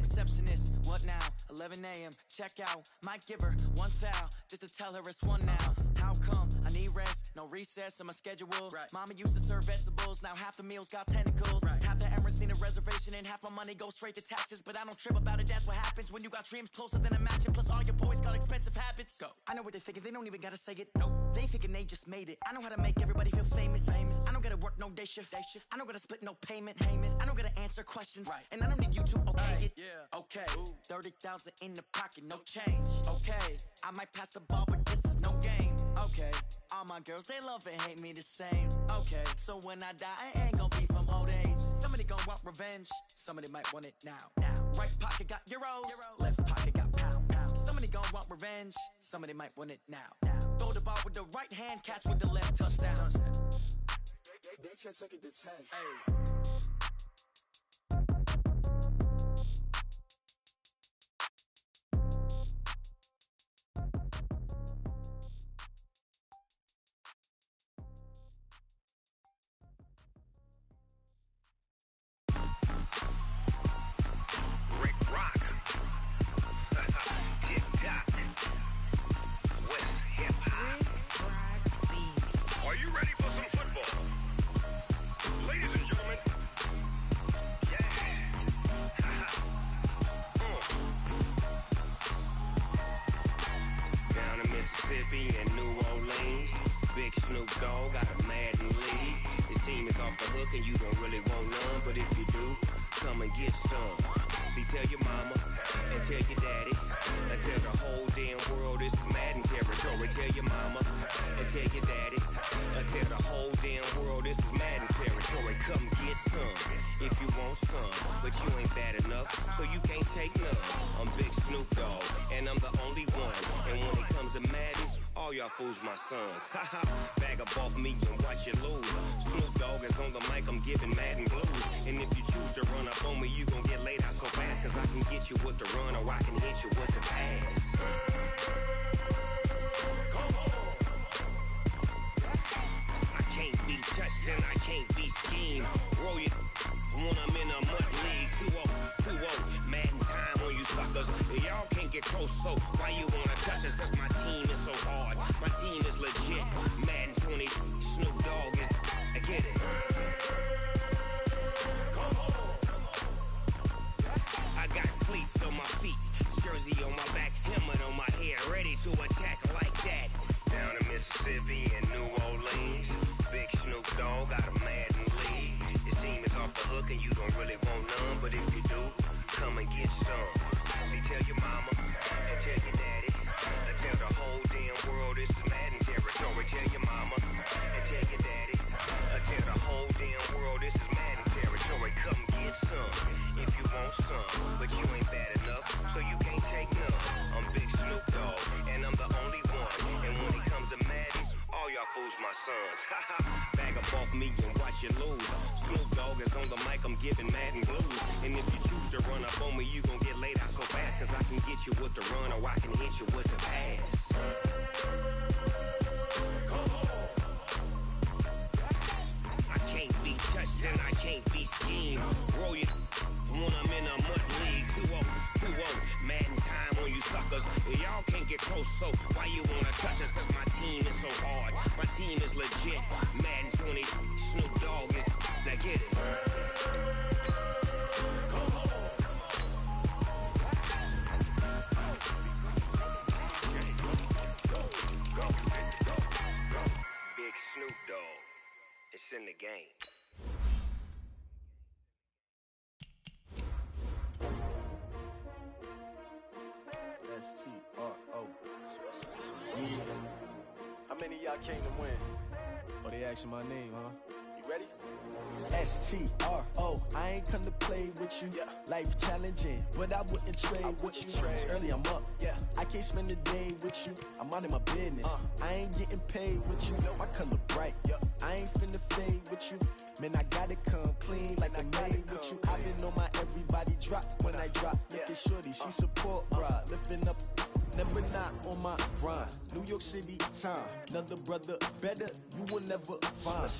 Receptionist, what now? 11 a.m., check out. Might give her one foul, just to tell her it's one now. How come? I need rest, no recess in my schedule. Mama used to serve vegetables, now half the meals got tentacles. Half the Emirates need a reservation and half my money goes straight to taxes. But I don't trip about it, that's what happens when you got dreams closer than a mansion. Plus all your boys got expensive habits. Go. I know what they're thinking, they don't even gotta say it. Nope. They thinking they just made it. I know how to make everybody feel famous. I don't gotta work no day shift. I don't gotta split no payment. I don't gotta answer questions. And I don't need you to okay it. Okay, 30,000 in the pocket, no change. Okay, I might pass the ball, but this is no game. Okay, all my girls, they love and hate me the same. Okay, so when I die, I ain't gon' be from old age. Somebody gon' want revenge, somebody might want it now. Right pocket got euros, left pocket got pound. Somebody gon' want revenge, somebody might want it now. Throw the ball with the right hand, catch with the left, touchdown. They should take it to 10. Fools my sons. Haha, bag up off me and watch you lose. Snoop Dogg is on the mic, I'm giving Madden blues. And if you choose to run up on me, you gon' get laid out so fast. Cause I can get you with the run or I can hit you with the pass. I can't be touched and I can't be schemed. Roll you when I'm in a mud league. 2-0, Madden time on you suckers. Y'all can't get close, so why you wanna touch us? Cause my team is so hard. My team is legit. Madden 20, Snoop Dogg is. I get it. I got cleats on my feet, jersey on my back, helmet on my head, ready to attack like that. Down in Mississippi and New Orleans, big Snoop Dogg got a Madden league. His team is off the hook and you don't really want none, but if you do, come and get some. See, tell your mama and tell your daddy, and tell the whole damn world this is Madden territory. Tell your mama and tell your daddy, and tell the whole damn world this is Madden territory. Come get some if you want some, but you ain't bad enough, so you can't take none. I'm Big Snoop Dogg, and I'm the only one. And when it comes to Madden, all y'all fools my sons. Bag up off me and watch you lose. Snoop Dogg is on the mic, I'm giving Madden blues. And if you choose to run up on me, you gon' get laid out so fast. with the run or I can hit you with the pass. I can't be touched and I can't be schemed. Roll you when I'm in a mud league. Who won't? Madden time on you suckers. Y'all can't get close, so why you wanna touch us? Cause my team is so hard. My team is legit. Madden 20, Snoop Dogg is. Now get it. Big Snoop Dogg. It's in the game. S-T-R-O. Yeah. How many of y'all came to win? Oh, they asking my name, huh? You ready? S-T-R-O. I ain't come to play with you. Yeah. Life challenging, but I wouldn't trade with you. It's early, I'm up. Yeah. I can't spend the day with you. I'm out of my business. I ain't getting paid with you. My color bright. Yeah. I ain't finna fade with you. Man, I gotta come clean like I made with you. I've been on my everybody drop when I drop. Look at shorty, she support ride. Lifting up, never not on my grind. New York City time, another brother better, you will never find.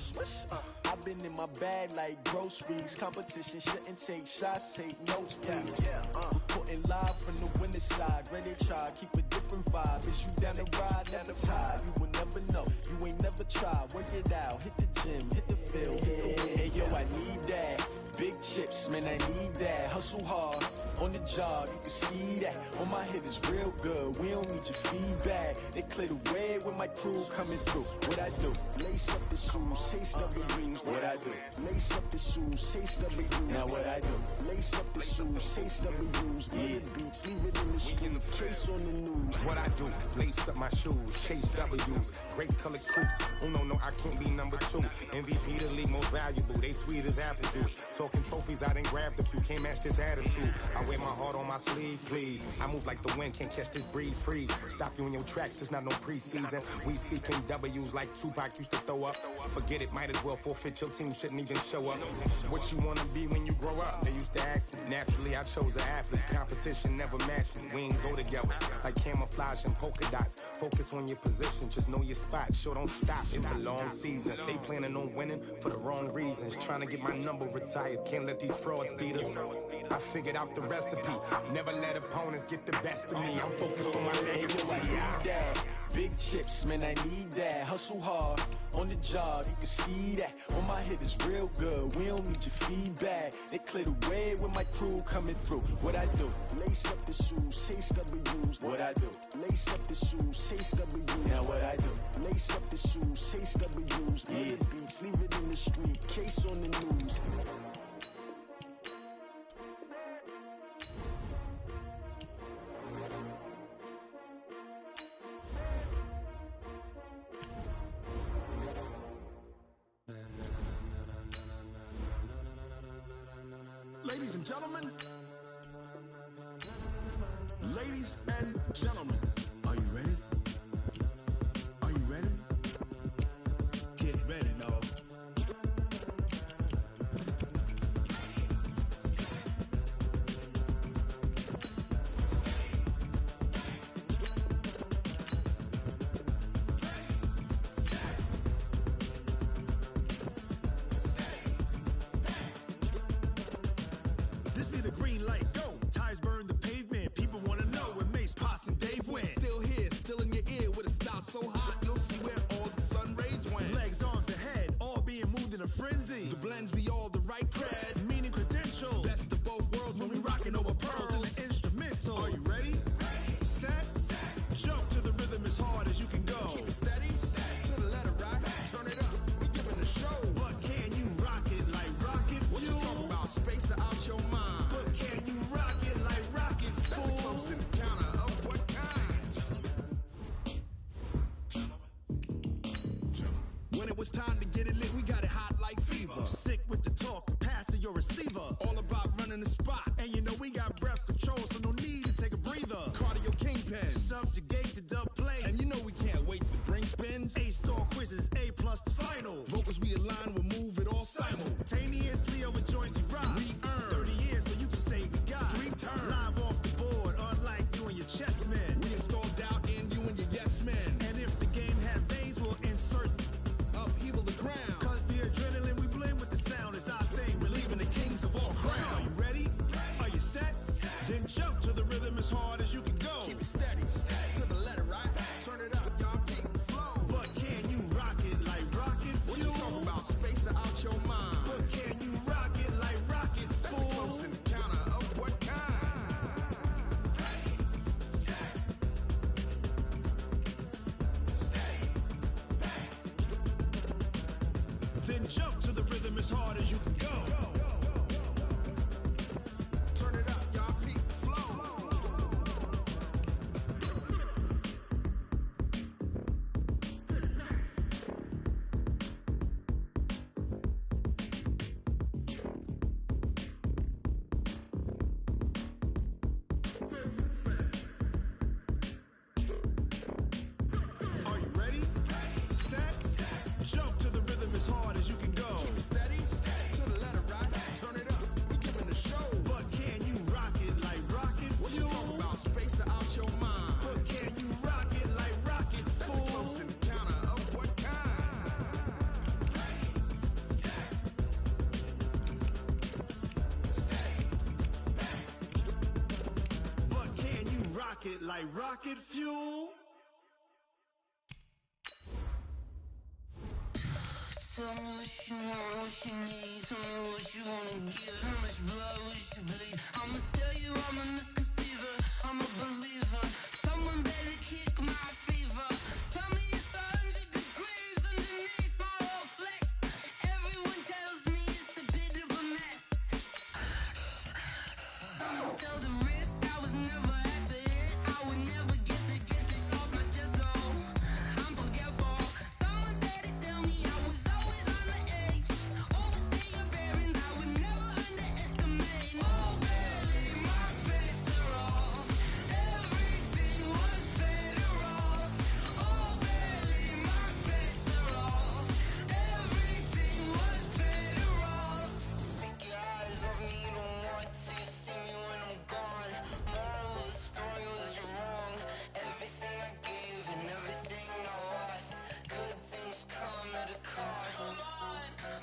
I've been in my bag like groceries. Competition shouldn't take shots, take notes, please. Reporting live from the winter side. Ready to try, keep a different vibe. Is you down the ride, never tired. You will never know, you ain't never tried. Work it out, hit the gym, hit the field. Hey yo, I need that. Big chips, man, I need that. Hustle hard, on the job, you can see that. On my head is real good, we don't need your feedback. They clear the way with my crew coming through. What I do? Lace up the shoes, chase W's. What I do? Lace up the shoes, chase W's. Now what I do? Lace up the shoes, chase W's. Yeah, beats, leave it in the street, case on the news. What I do? Lace up my shoes, chase W's. Great colored coops. Oh no, I can't be number 2. MVP the league most valuable. They sweet as apple juice. Talking trophies, I didn't grab the few. Can't match this attitude. I wear my heart on my sleeve, please. I move like the wind, can't catch this breeze, freeze. Stop you in your tracks, there's not no preseason. We seeking W's like Tupac used to throw up. Forget it, might as well forfeit. Your team shouldn't even show up. What you wanna be when you grow up? They used to ask me. Naturally, I chose an athlete. Competition never matched me. We ain't go together like camouflage and polka dots. Focus on your position, just know your spot. Sure, don't stop. It's a long season. They planning on winning for the wrong reasons. Trying to get my number retired. Can't let these frauds beat us. I figured out the recipe. Never let opponents get the best of me. I'm focused on my legacy. Big chips, man, I need that. Hustle hard, on the job, you can see that. On my head is real good, we don't need your feedback. They clear the way with my crew coming through. What I do? Lace up the shoes, chase W's. What I do? Lace up the shoes, chase W's. Now what I do? Lace up the shoes, chase W's. Yeah, beats, leave it in the street, case on the news. Ladies and gentlemen, ladies and gentlemen, are you ready? Are you ready? Get ready, dog. This be the green light, go. Tires burn the pavement. People wanna know where Mace, Potts, and Dave went. Still here, still in your ear with a stop so hot, you'll see where all the sun rays went. Legs, arms, and head, all being moved in a frenzy. The blends be all the right cred, meaning credentials. Best of both worlds when we rockin' over pearls in the instrumental. Are you ready? Set, jump to the rhythm as hard as you can go. Keep it steady, to the letter rock, turn it up. We giving a show, but can you rock it like rocket fuel? What you talking about? Space out your mind. But can you rock it like rockets, fool? That's a close encounter of what kind? When it was time to get it lit, we got it hot like fever. Sick with the talk, passing your receiver. All about running the spot. And you know we got breath control, so no need to take a breather. Cardio kingpin, subjugate the dub play. And you know we can't wait to bring spins. A-star quizzes, A+ the final. Vocals we align, we'll move it all simultaneously over joints we rock. We earn 30 years so you can say we got 3 turns. Live off the board, unlike you and your chest. jump to the rhythm as hard as you can go. Keep it steady, to the letter, right? Turn it up, y'all keep the flow. But can you rock it like rocket fuel? What you talking about? Space out your mind. But can you rock it like rockets, That's fool? a close encounter of what kind? Ready, set, steady, bang. Then jump to the rhythm as hard as you can go. Turn it up, y'all keep the flow. Are you ready? Set, jump to the rhythm as hard as you can go. Keep it steady, to the letter, right? Turn it up, we giving the show. But can you rock it like rocket What you fuel? talking about? Space out your mind. But can you rock it like rockets, That's a fool? close encounter of what kind? But can you rock it like rocket fuel? Tell me what you want, what you need. Tell me what you wanna give. How much blood would you bleed? I'ma tell you I'm a misconceiver. I'm a believer. Someone better kick my fever. Tell me it's 100 degrees underneath my whole flesh. Everyone tells me it's a bit of a mess. I'ma tell the risk I was never at the end. I would never get the off my chest though. I'm forgetful. Someone better tell me I was always on the edge. Overstay your bearings, I would never underestimate. Oh baby, my bets are off. Everything was better off. Oh baby, my bets are off. Everything was better off. Take your eyes off me, don't want to see me when I'm gone. Moral of the story was you're wrong. Everything I gave and everything I lost. Good things come at a cost.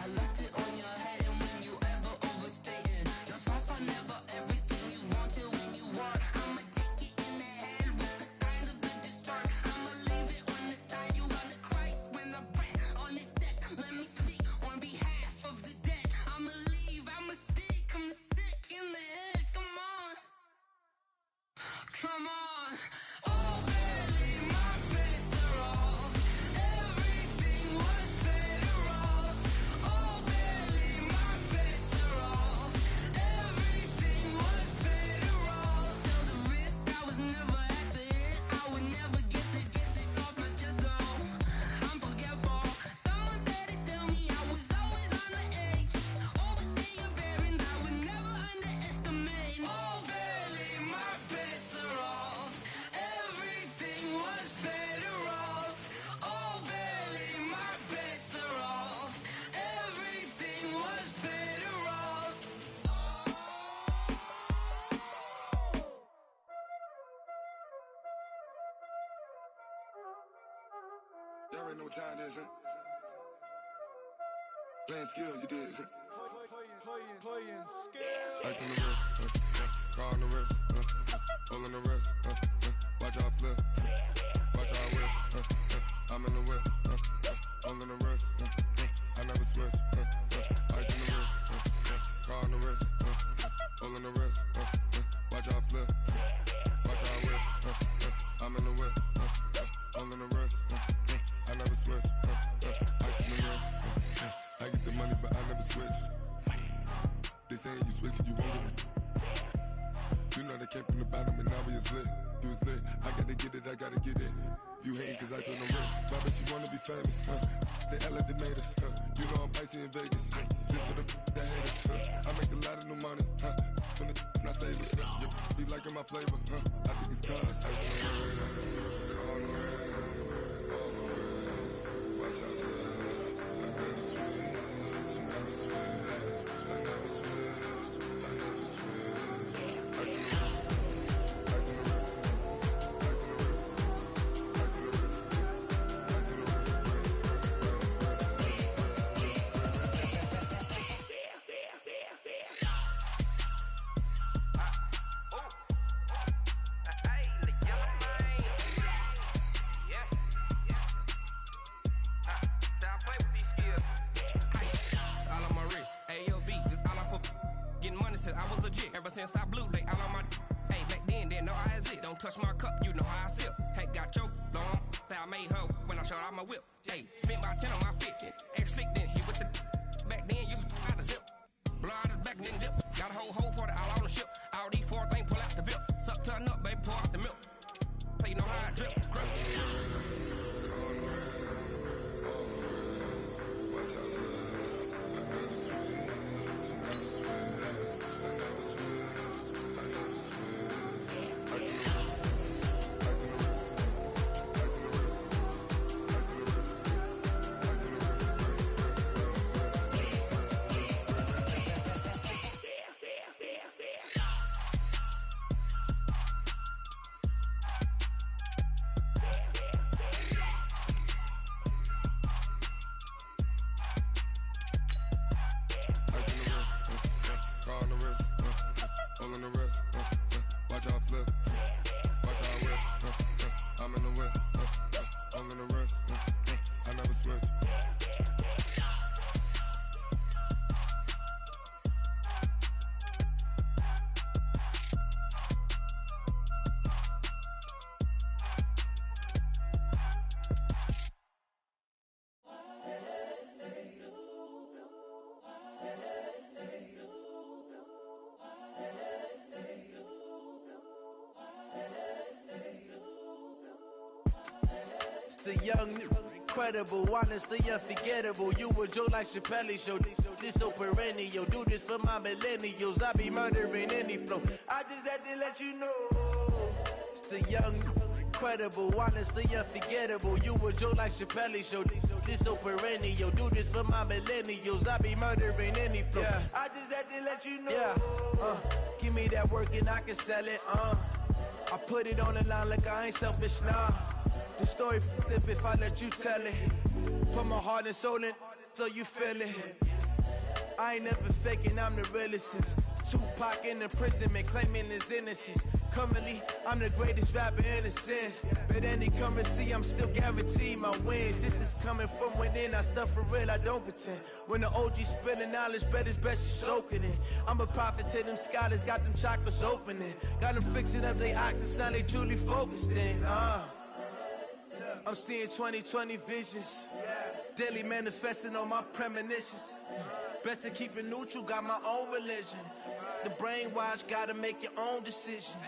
I left it on your head, and when you ever overstay it, your thoughts are never everything you want till when you want. I'ma take it in the head with the signs of a distort. I'ma leave it on the side. You on the Christ when the breath on this set. Let me speak on behalf of the dead. I'ma leave, I'ma speak. I'm the sick in the head. Come on. Come on. Oh, baby, my bets are off. Everything was better off. Oh, baby, my bets are off. Everything was better off. Tell the risk I was never at the end. I would never get this off my chest though. I'm forgetful. Someone better tell me I was always on the edge. Overstay your bearings, I would never underestimate. Oh, baby, my bets are off. Everything was better off. Oh, baby, my bets are off. Everything was better off. Y'all already know what time it is, huh? Playing skills, you did, huh? Playing scared. Ice on the wrist, car on the wrist, hole on the wrist, watch how I flip, watch how I whip, I'm in the whip, hole on the wrist, I never switch, ice on the wrist, car on the wrist, hole on the wrist, watch how I flip, watch how I whip, I'm in the whip, hole on the wrist, I never switch, ice on the wrist, I get the money but I never switch. They saying you switch cause you won't get it. You know they came from the bottom and now we is lit. You was lit, I gotta get it, I gotta get it. You hating cause ice on the wrist. Why bet you wanna be famous, huh? They act like they made us, huh? You know I'm icy in Vegas, This for the that hate us, I make a lot of new money, When the not savers, You be liking my flavor, I think it's cause ice on the wrist, on the wrist, on the wrist. Watch out, cuz I never switch, I never switch. I never switch, I never switch. Ice on the wrist, ice on the wrist, ice on the wrist, ice on the wrist, ice on the wrist, said I was legit. Ever since I blew, they all on my hey, back then, didn't know I exist. Don't touch my cup, you know how I sip. Hey, got your long, say I made her when I showed out my whip. Hey, spent my 10 on my fit. Ex-slick, then hit with the back then, used to out the zip. Blow out his back and then dip. Got a whole party all on the ship. All these four things, pull out the VIP. Suck, turn up, baby, pour out the milk. So you know how I drip. Grip. Watch out flip, watch out whip, I'm in the whip, all in the wrist, I never switch. The young, incredible, honestly unforgettable. You a Joe like Chappelle show. This so perennial. Do this for my millennials. I be murdering any flow. I just had to let you know. It's the young, incredible, honestly unforgettable. You a Joe like Chappelle show. This so perennial. Do this for my millennials. I be murdering any flow. Yeah. I just had to let you know. Yeah. Give me that work and I can sell it. I put it on the line like I ain't selfish, nah. The story flip if I let you tell it. Put my heart and soul in so you feel it. I ain't never faking, I'm the realest since Tupac in imprisonment, claiming his innocence. Currently, I'm the greatest rapper in a sense. But any currency, I'm still guaranteed my wins. This is coming from within, I stuff for real, I don't pretend. When the OG spilling knowledge, bet it's best you soak it in. I'm a prophet to them scholars, got them chakras opening. Got them fixing up they octaves, now they truly focused in. I'm seeing 2020 visions, daily manifesting on my premonitions. Best to keep it neutral, got my own religion. The brainwash, gotta make your own decision.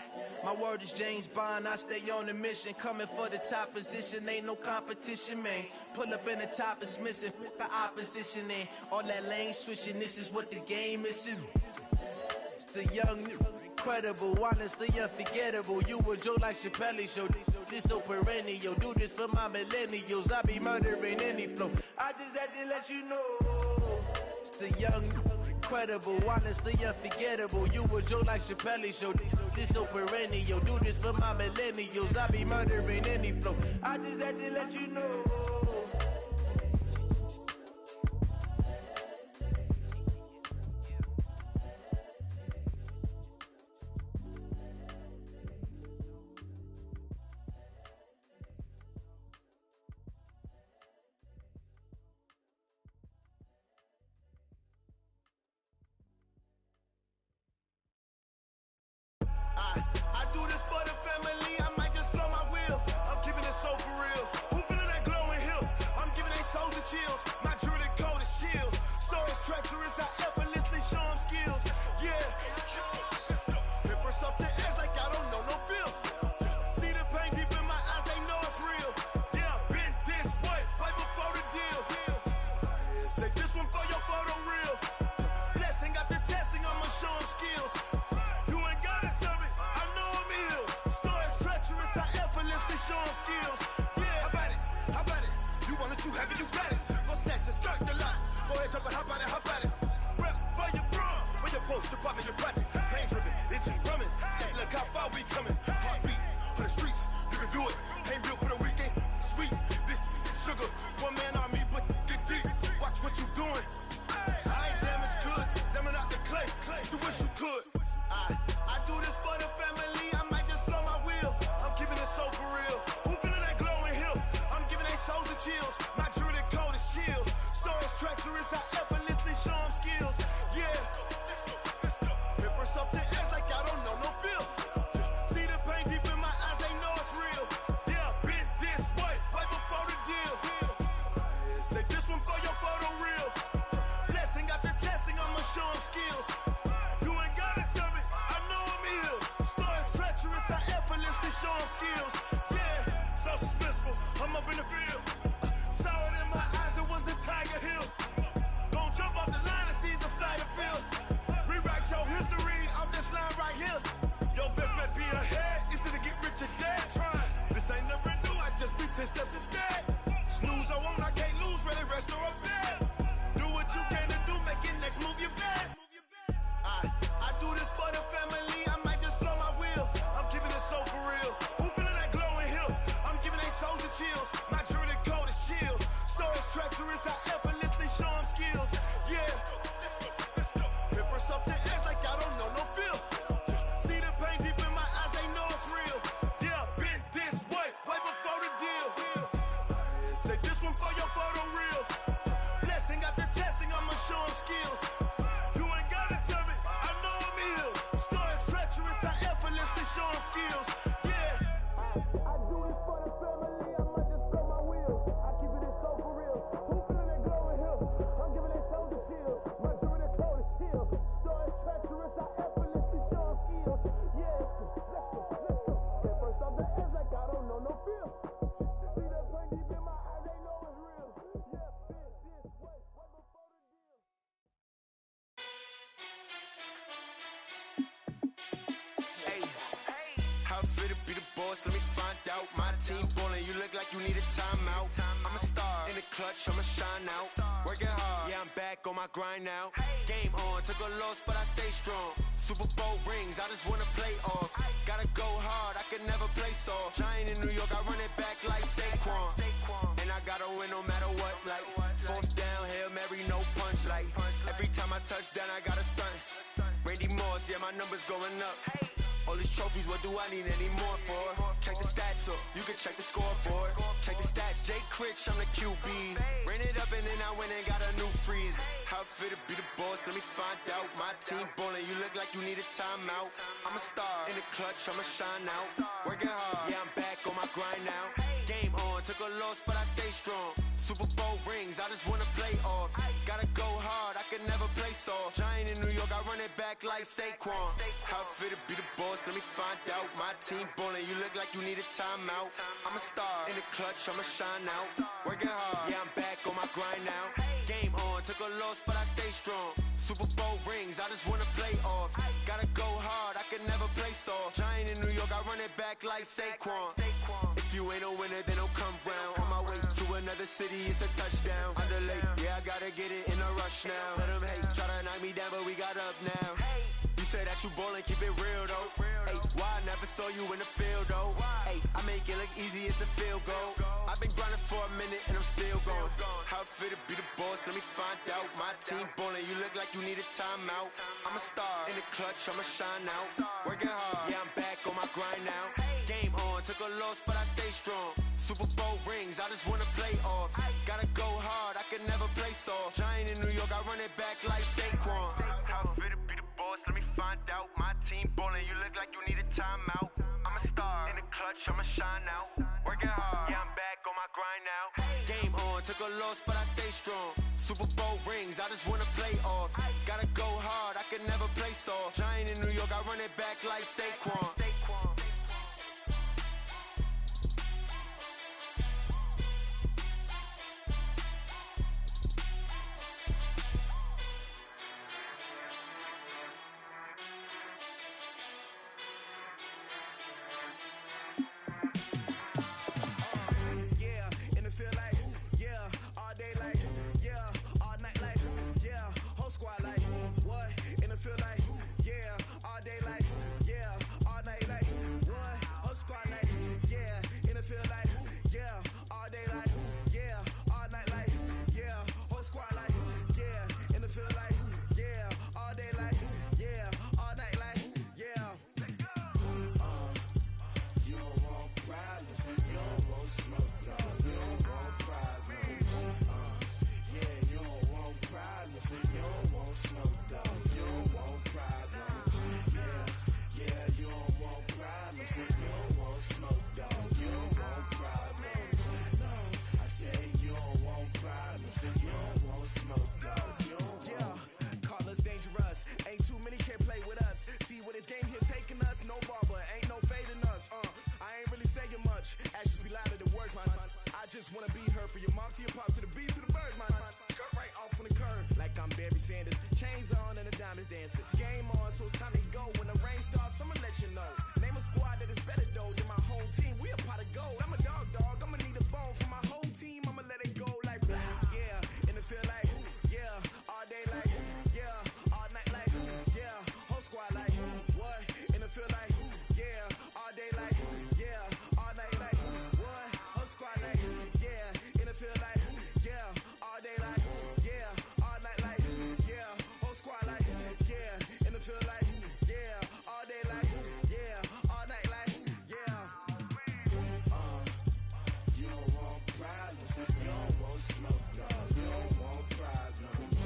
My word is James Bond, I stay on a mission. Coming for the top position, ain't no competition, man. Pull up in the top is missing, the opposition in. All that lane switching, this is what the game is. It's the young, incredible, honestly unforgettable. You a Joe like Chappelle show. This so perennial. Do this for my millennials. I be murdering any flow. I just had to let you know. It's the young, incredible, honestly unforgettable. You a Joe like Chappelle show. This so perennial. Do this for my millennials. I be murdering any flow. I just had to let you know. I do this for the family, I might just blow my wheel. I'm keeping it so for real. Who feeling that glowing hill? I'm giving they soldier chills. My jewelry cold as chill. Stories treacherous, I effortlessly show them skills. Yeah. Paper stuff the edge like I don't know no feel. See the pain deep in my eyes, they know it's real. Yeah, been this way, right before the deal. Say this one for your photo reel. Blessing after testing, I'ma show them skills. You ain't gotta tell me, I know I'm ill. Stories treacherous, I effortlessly show them skills. Yeah, how about it? How about it? You want it, you have it, you got it. Go snatch it, skirt the lot. Go ahead, jump it, how about it? How about it? Rep for your bro, when your post, you're popping your projects. Pain driven, itching, drumming. Look how far we coming. Heartbeat for the streets, you can do it. Ain't built for the weekend. Sweet, this sugar, one man army, but get deep. Watch what you doing. I ain't damaged goods, damn it out the clay. You wish you could. I do this for the family, I might just blow my wheel. I'm keeping it so for real. Who feeling that glowing hill? I'm giving they soldier chills. My jewelry cold is chill. Stories treacherous, I effortlessly show them skills. Yeah. in the field. Saw it in my eyes, it was the Tiger Hill. Gon' jump off the line and see the flyer field. Rewrite your history off this line right here. Your best bet be ahead, easy to get rich or dead trying. This ain't never new, I just be 10 steps instead. Snooze I won't, I can't lose, ready, rest or a bed. Do what you can to do, make your next move your best. I do this for the family, I might just blow my wheel. I'm keeping it so for real. Who feeling that glowing hill? I'm giving they soldier chills. My jewelry code is chill. Stories treacherous, I effortlessly show them skills. Yeah. Paper stuff the edge like I don't know no feel. See the pain deep in my eyes, they know it's real. Yeah, been this way before the deal. Say this one for your photo reel. Blessing after testing, I'ma show them skills. You ain't gotta tell me, I know I'm ill. Stories treacherous, I effortlessly show them skills. Yeah. I do this for the family, I might just blow my wheel. I keep it so for real. Who feeling that glowing hill? I'm giving it soldier chills. My jewelry code is chill. Stories treacherous, I effortlessly show them skills. Yeah. Let's go. Get first off the edge like I don't know no feel. See the pain deep in my eyes, they know it's real. Yeah, been this way before the deal. Hey, how fit to be the boss? Let me find out. My team ballin', you look like you need a timeout. I'm a star in the clutch, I'ma shine out. Working hard, yeah, I'm back on my grind now. Game on, took a loss, but I stay strong. Super Bowl rings, I just wanna play off. Gotta go hard, I can never play soft. Giant in New York, I run it back like Saquon. And I gotta win no matter what, like fourth down, Hail Mary, no punch. Like every time I touch down, I gotta stunt. Randy Moss, yeah, my numbers going up. All these trophies, what do I need any more for? Check the stats up, you can check the scoreboard. Check the stats, Jake Critch, I'm the QB. Ran it up and then I went and got a new freeze. How fit to be the boss, let me find out. My team ballin', you look like you need a timeout. I'm a star in the clutch, I'ma shine out. Working hard, yeah, I'm back on my grind now. Game on, took a loss, but I stay strong. Super Bowl rings, I just wanna play off. Gotta go hard, I can never play soft. Giant in New York, I run it back like Saquon. How fit to be the boss, let me find out. My team ballin', you look like you need a timeout. I'm a star in the clutch, I'ma shine out. Working hard, yeah, I'm back on my grind now. Game on, took a loss, but I stay strong. Super Bowl rings, I just wanna play off. Gotta go hard, I can never play soft. Giant in New York, I run it back like Saquon. If you ain't a winner, then don't come round. On my way to another city, it's a touchdown. Underlay, yeah, I gotta get it in a rush now. Let them hate, try to knock me down, but we got up now. You say that you ballin', keep it real though. Hey, why I never saw you in the field though? Hey, I make it look easy, it's a field goal. I've been grinding for a minute and I'm still going. How fit to be the boss, let me find out. My team ballin', you look like you need a timeout. I'm a star in the clutch, I'ma shine out. Working hard, yeah, I'm back on my grind now. Game on, took a loss, but I stay strong. Super Bowl rings, I just wanna play off. Gotta go hard, I can never play soft. Giant in New York, I run it back like Saquon. How fit to be the boss, let me find out. My team ballin', you look like you need a timeout. I'm a star in the clutch, I'ma shine out. Working hard, yeah, I'm back on my grind now. Game on, took a loss, but I stay strong. Super Bowl rings, I just wanna play off. Gotta go hard, I can never play soft. Giant in New York, I run it back like Saquon. chains on and the diamonds dancing. Game on, so it's time to go. When the rain starts, I'ma let you know. Name a squad that is better though than my home team. We a pot of gold. I'm a dog. I'ma need a bone for my whole team. I'ma let it go like yeah. And it feel like yeah. All day like yeah. All night like yeah. Whole squad like what? And it feel like yeah. All day like yeah. All night like what? Whole squad like yeah. And it feel like yeah. All day like yeah. All night like yeah. Whole squad like yeah. And it feel like yeah. All day like yeah. All night like yeah. You don't want problems. You don't want smoke, no. You don't want problems.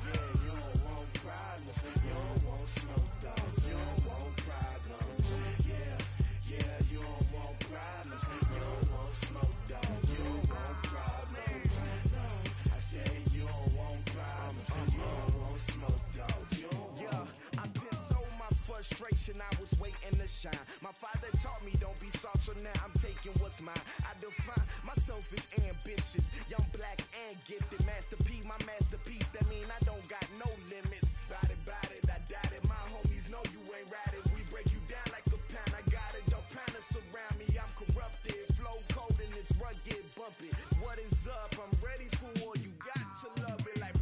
Yeah, you don't want problems. You don't want smoke, dog. You don't want problems. Yeah, you don't want problems. You don't want smoke, dog. You don't want problems. No, I said you don't want problems. You don't want smoke, dog. You don't want. Yeah, I've been so my frustration. I was waiting to shine. My father taught me don't be soft, so now I'm taking what's mine. I define myself as ambitious, young, black, and gifted. Master P, my masterpiece. That mean I don't got no limits. Bout it, I doubt it. My homies know you ain't ratted. We break you down like a pound. I got it, don't pound to surround me. I'm corrupted, flow cold and it's rugged, bumpy. What is up? I'm ready for war. You got to love it like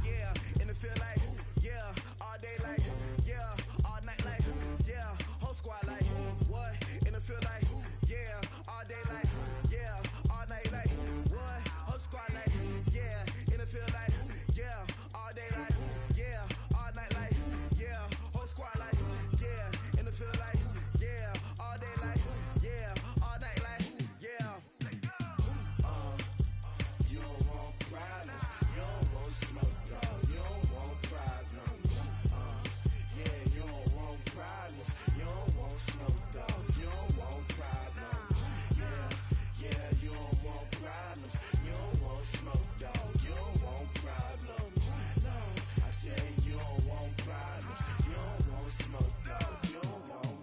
yeah, and it feel like yeah, all day like yeah, all night like yeah, whole squad like what? And it feel like yeah, all day like yeah, all night like what? Whole squad like yeah, and it feel like yeah, all day like yeah, all night like yeah, whole squad like yeah, and it feel like yeah, all day like yeah, all night like yeah. You don't want problems, you don't want smoke, no. You don't want problems. Yeah, you don't want problems, you don't want smoke, dog. You don't want problems. Yeah, you don't want problems, you don't want smoke, dog. You don't want problems. No, I said you don't want problems, you don't want smoke, dog. You don't want.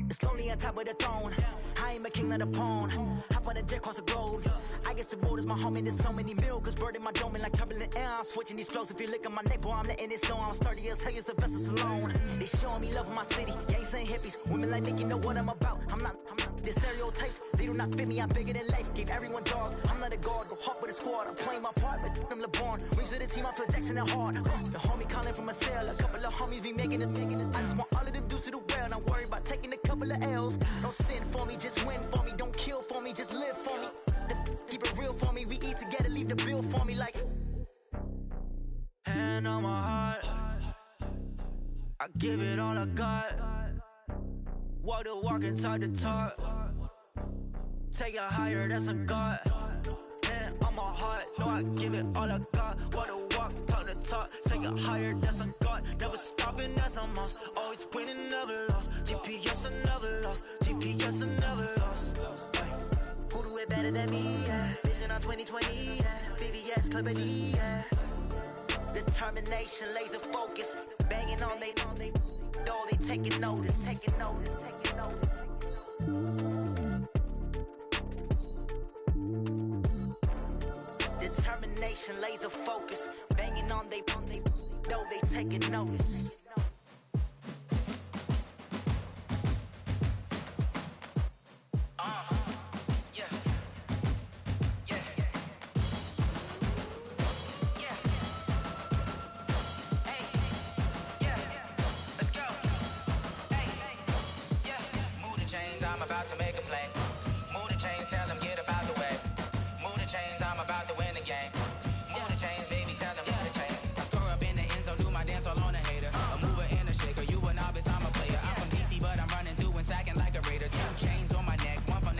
It's lonely on top of the throne. I ain't a king of the pawn. Hop on a jet across the globe. I guess the road is my home and there's so many milkers bird in my dome and like turbulent air. I'm switching these flows. If you look at my neck, boy, I'm letting it snow. I'm sturdy as hell as a vessel alone. They showing me love in my city. Gangs ain't hippies. Women like Nick, you know what I'm about. I'm not. The stereotypes, they do not fit me. I'm bigger than life. Gave everyone dogs. I'm not a guard. Go hard with a squad. I'm playing my part, but I'm LeBron. Rings of the team, I feel Jackson and hard. The homie calling from a cell. A couple of homies be making it. I just want all of them dudes to do well. Not worry about taking a couple of L's. Don't sin for me, just win for me. Don't kill for me, just live for me. Keep it real for me. We eat together, leave the bill for me like. Hand on my heart, I give it all I got. Walk the walk and talk the talk. Take it higher, that's a God. Hand on my heart, no, I give it all I got. Walk the walk, talk the talk. Take it higher, that's a God. Never stopping, that's a must. Always winning, never lost. GPS, I never lost. GPS, I never lost. Who do it better than me? Yeah. Vision on 2020, yeah. VVS, Clippity, yeah. Determination, laser focus. Banging on they door, they taking notice. Taking notice, taking notice. Determination, laser focus. Banging on they door, they taking notice. About to make a play. Move the chains, tell them get about the way. Move the chains, I'm about to win the game. Move the chains, baby, tell them move the chains. I score up in the end zone, do my dance all on a hater. A mover and a shaker, you a novice, I'm a player. I'm from DC, but I'm running through and sacking like a raider. 2 chains on my neck, one from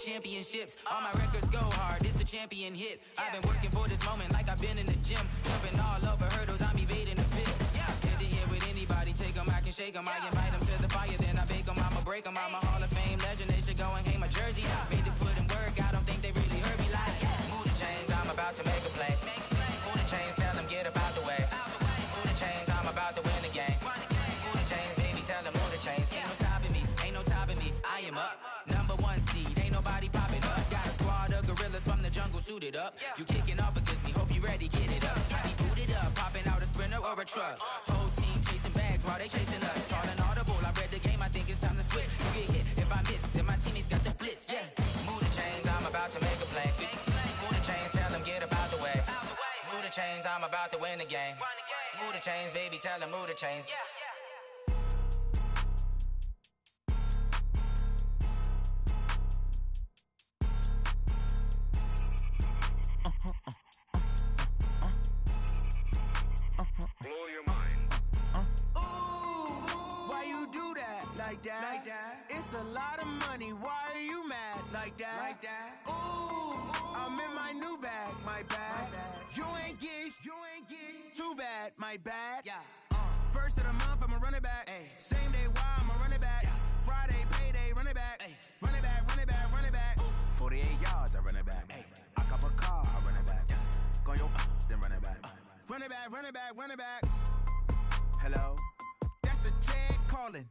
championships. All my records go hard, this a champion hit. I've been working for this moment like I've been in the gym. Jumping all over hurdles, I'm evading the pit. Head to head with anybody, take them, I can shake them. I invite them to the fire, then I bake them, I'ma break them. I'm a Hall of Fame legend, they should go and hang my jersey. Made to put in work, I don't think they really heard me like. Move the chains, I'm about to make a play. Move the chains, tell them get up out the way. Move the chains, I'm about to win the game. Move the chains, baby, tell them move the chains. Ain't no stopping me, ain't no topping me. I am up, number one seed, ain't nobody popping up. Got a squad of gorillas from the jungle suited up. You kicking off against me, hope you ready, get it up. I be booted up, popping out a Sprinter or a truck. Whole team chasing bags while they chasing us. Calling audible, I read the game, I think it's time to switch. You get hit, if I miss, then my teammates got the blitz, yeah. Move the chains, I'm about to make a play. Move the chains, tell them get up out the way. Move the chains, I'm about to win the game. Move the chains, baby, tell them move the chains. Blow your mind. Why you do that? Like that? Like that? It's a lot of money. Why are you mad? Like that? Like that? Ooh, I'm in my new bag. My bad. You ain't get. Too bad. My bad. Yeah. First of the month, I'ma run it back. Ay. Same day, why I'ma run it back. Friday, payday, run it back. Ay. Run it back, run it back, run it back. 48 yards, I run it back. Ay. I cop a car, I run it back. Go yo, then run it back. Run it back, run it back, run it back. Hello? That's the Jag calling.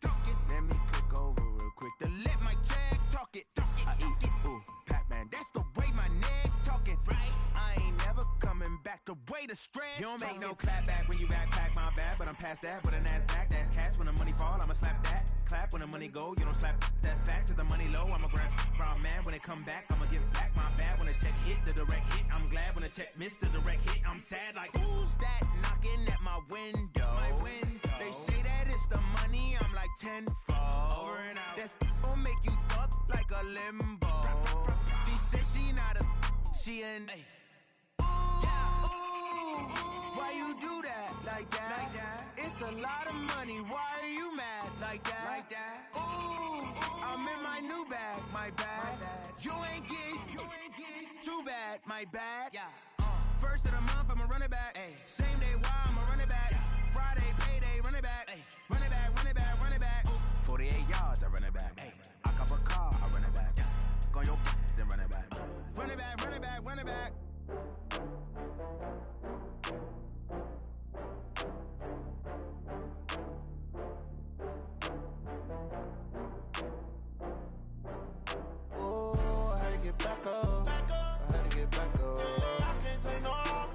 Let me click over real quick to let my Jag talk it. I eat it, ooh, Pac-Man. That's the way my neck talking. Right? I ain't never coming back the way the stress. You don't make no clap back when you backpack my bad, but I'm past that with a NASDAQ. That's cash when the money fall, I'ma slap that. Clap when the money go, you don't slap. That's facts. If the money low, I'ma grab brown man. When it come back, I'ma give back my bad. When the check hit, the direct hit. I'm glad when the check missed the direct hit. I'm sad like, who's that knocking at my window? My window. They say that it's the money, I'm like tenfold. Over and out. That's gon' make you up like a limbo. She said she not a, she an. Why you do that? Like that? Like that? It's a lot of money. Why are you mad? Like that? Like that? Ooh, I'm in my new bag. My bad. You ain't get. Too bad. My bad. Yeah. First of the month, I'ma run it back. Ay. Same day, why I'ma run it back. Friday, payday, run it back. Ay. Run it back, run it back, run it back. 48 yards, I run it back. Ay. I cop a car, I run it back. Go yo, then run it back. Run it back, run it back, run it back. Oh, I had to get back up. I had to get back up. I can't take no loss.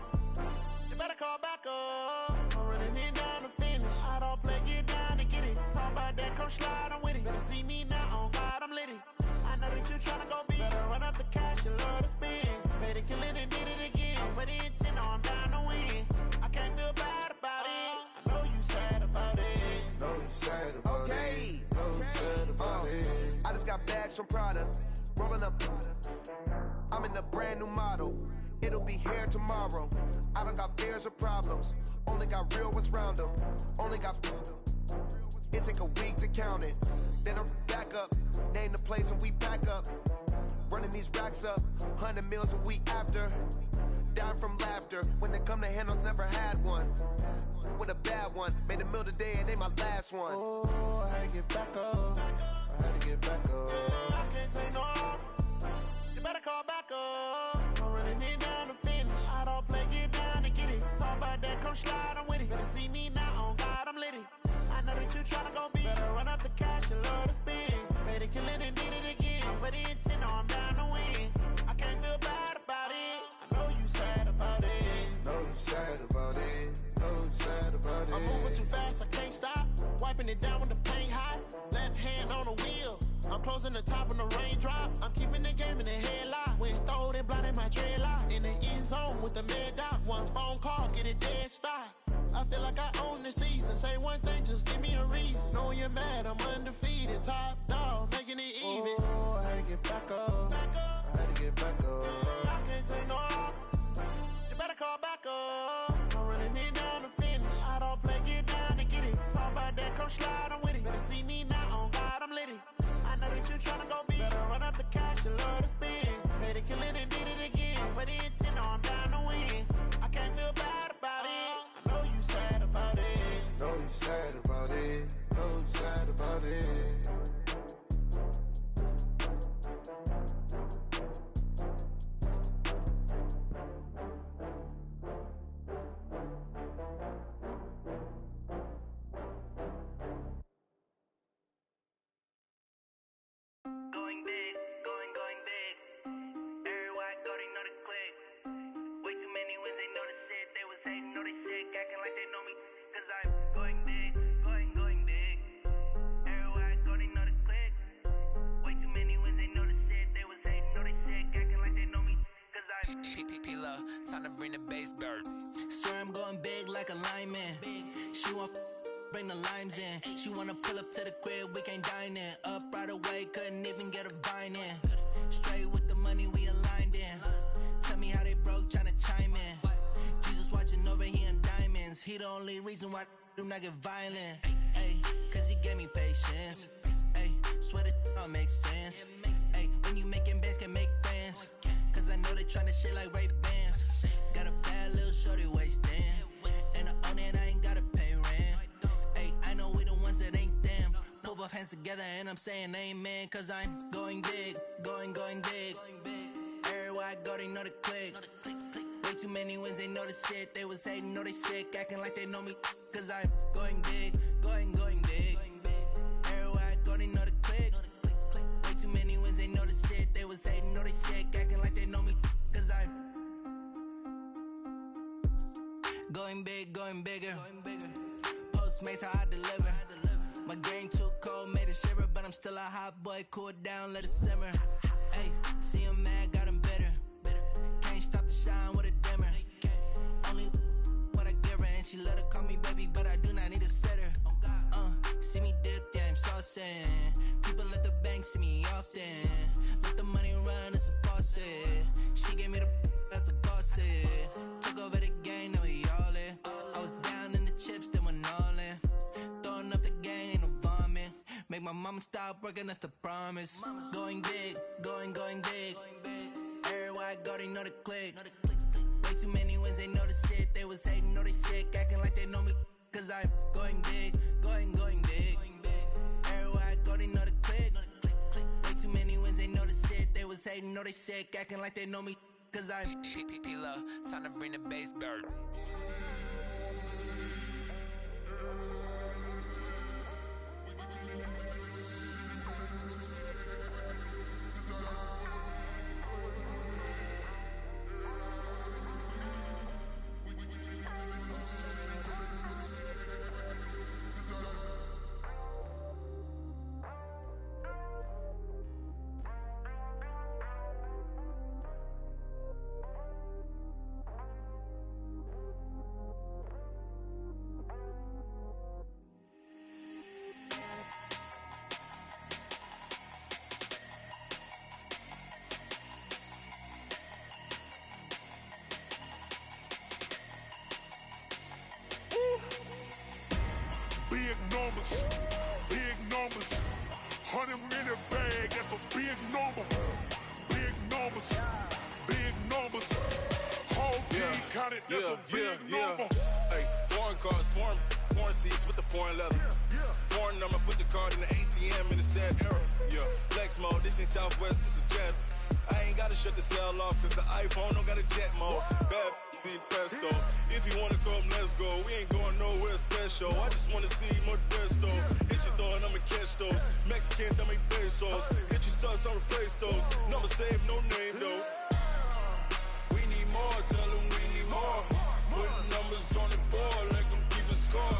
You better call back up. I'm running in down the finish. I don't play, get down and get it. Talk about that, come slide, I'm with it. Better see me now, on God, I'm lit it. I know that you tryna go big. Better run up the cash, you love to spend. Better kill it and did it again. I'm with the intent, I'm down to win. I can't feel bad about it. I know you sad about it. Know you sad about it. Know you sad about it. I just got bags from Prada. Rolling up. I'm in a brand new model. It'll be here tomorrow. I don't got fears or problems. Only got real ones round them. Only got. It take a week to count it. Then I'm back up. Name the place and we back up. Running these racks up. 100 meals a week after. Down from laughter. When they come to handles, never had one. With a bad one. Made a meal today and they my last one. Oh, I had to get back up. I had to get back up. I can't take no loss. You better call back up. I'm running in down the finish. I don't play, get down and get it. Talk about that, come slide, I'm with it. Better see me now, on God, I'm lit it. I know that you tryna go big. Better run up the cash, you love to spend. Better kill it and did it again. I'm with the intent, I'm down to win. I can't feel bad about it. I know you sad about it. Know you sad about it. Know you sad about it. I'm moving too fast, I can't stop. Wiping it down when the paint hot. Left hand on the wheel. I'm closing the top when the raindrop. I'm keeping the game in the headlock. When throwed and blinded my dreadlock. In the end zone with the mad dot. One phone call, get it dead stop. I feel like I own the season. Say one thing, just give me a reason. Knowing you're mad, I'm undefeated. Top dog, making it even. Oh, I had to get back up. I had to get back up. I can't take no loss. You better call back up. I'm running in down the finish. I don't play, get down and get it. Talk about that, come slide, I'm with it. Better see me now, on God, I'm lit it. I know that you tryna go big. Better run up the cash, you love to P-P-P-Love, time to bring the bass bird. Swear I'm going big like a lineman. She want bring the limes in. She wanna pull up to the crib, we can't dine in. Up right away, couldn't even get a vine in. Straight with the money we aligned in. Tell me how they broke, tryna chime in. Jesus watching over here in diamonds. He the only reason why I do not get violent. Ay, cause he gave me patience. Ay, swear that all makes sense. Ay, when you making bands can make friends. Cause I know they tryna shit like Ray-Bans. Got a bad little shorty wasting. And I own it, I ain't gotta pay rent. Ay, I know we the ones that ain't them. Pull both hands together and I'm saying amen. Cause I'm going big, going big. Everywhere I go, they know the click. Way too many wins, they know the shit. They was hating, know they sick, acting like they know me. Cause I'm going big, going big. Everywhere I go, they know the click. Way too many wins, they know the shit. They was hating, know they sick, acting like they know me. Cause I'm going big, going bigger. Postmates, how I deliver. My game too cold, made it shiver. But I'm still a hot boy, cool it down, let it simmer. Hey, see him mad, got him bitter. Can't stop the shine with a dimmer. Only what I give her, and she let her call me baby, but I do not need a sitter. See me dip, yeah, I'm saucing. People at the bank see me often. Let the money run, it's a faucet. She gave me the that's a boss is. Took over the game, now we all in. I was down in the chips, then went all in. Throwing up the gang, ain't no vomit. Make my mama stop working, that's the promise. Going big, going big. Everywhere I go, they know the click. Way too many wins, they know the shit. They was hating, know they sick, acting like they know me. Cause I'm going big, going big. Everywhere I go, they know the click. Way too many wins, they know the shit. They was hating, know they sick, acting like they know me. Cause I'm P-P-P-Love, time to bring the bass bird. Big numbers, 100 in the bag, that's a big number. Big numbers, whole team counted, that's a big number. Hey, foreign cars, foreign seats with the foreign leather. Foreign number, put the card in the ATM in the sad era. Yeah, flex mode, this ain't Southwest, this is Jet. I ain't gotta shut the cell off, cause the iPhone don't got a jet mode. Bad need pesto. If you wanna come, let's go. We ain't going nowhere special. I just wanna see more desto. Hit your thought, I'ma catch those. Mexican, dame pesos. Hit your sauce, I'll replace those. Number save, no name though. We need more, tell them we need more. Putting numbers on the board, like them keep a score.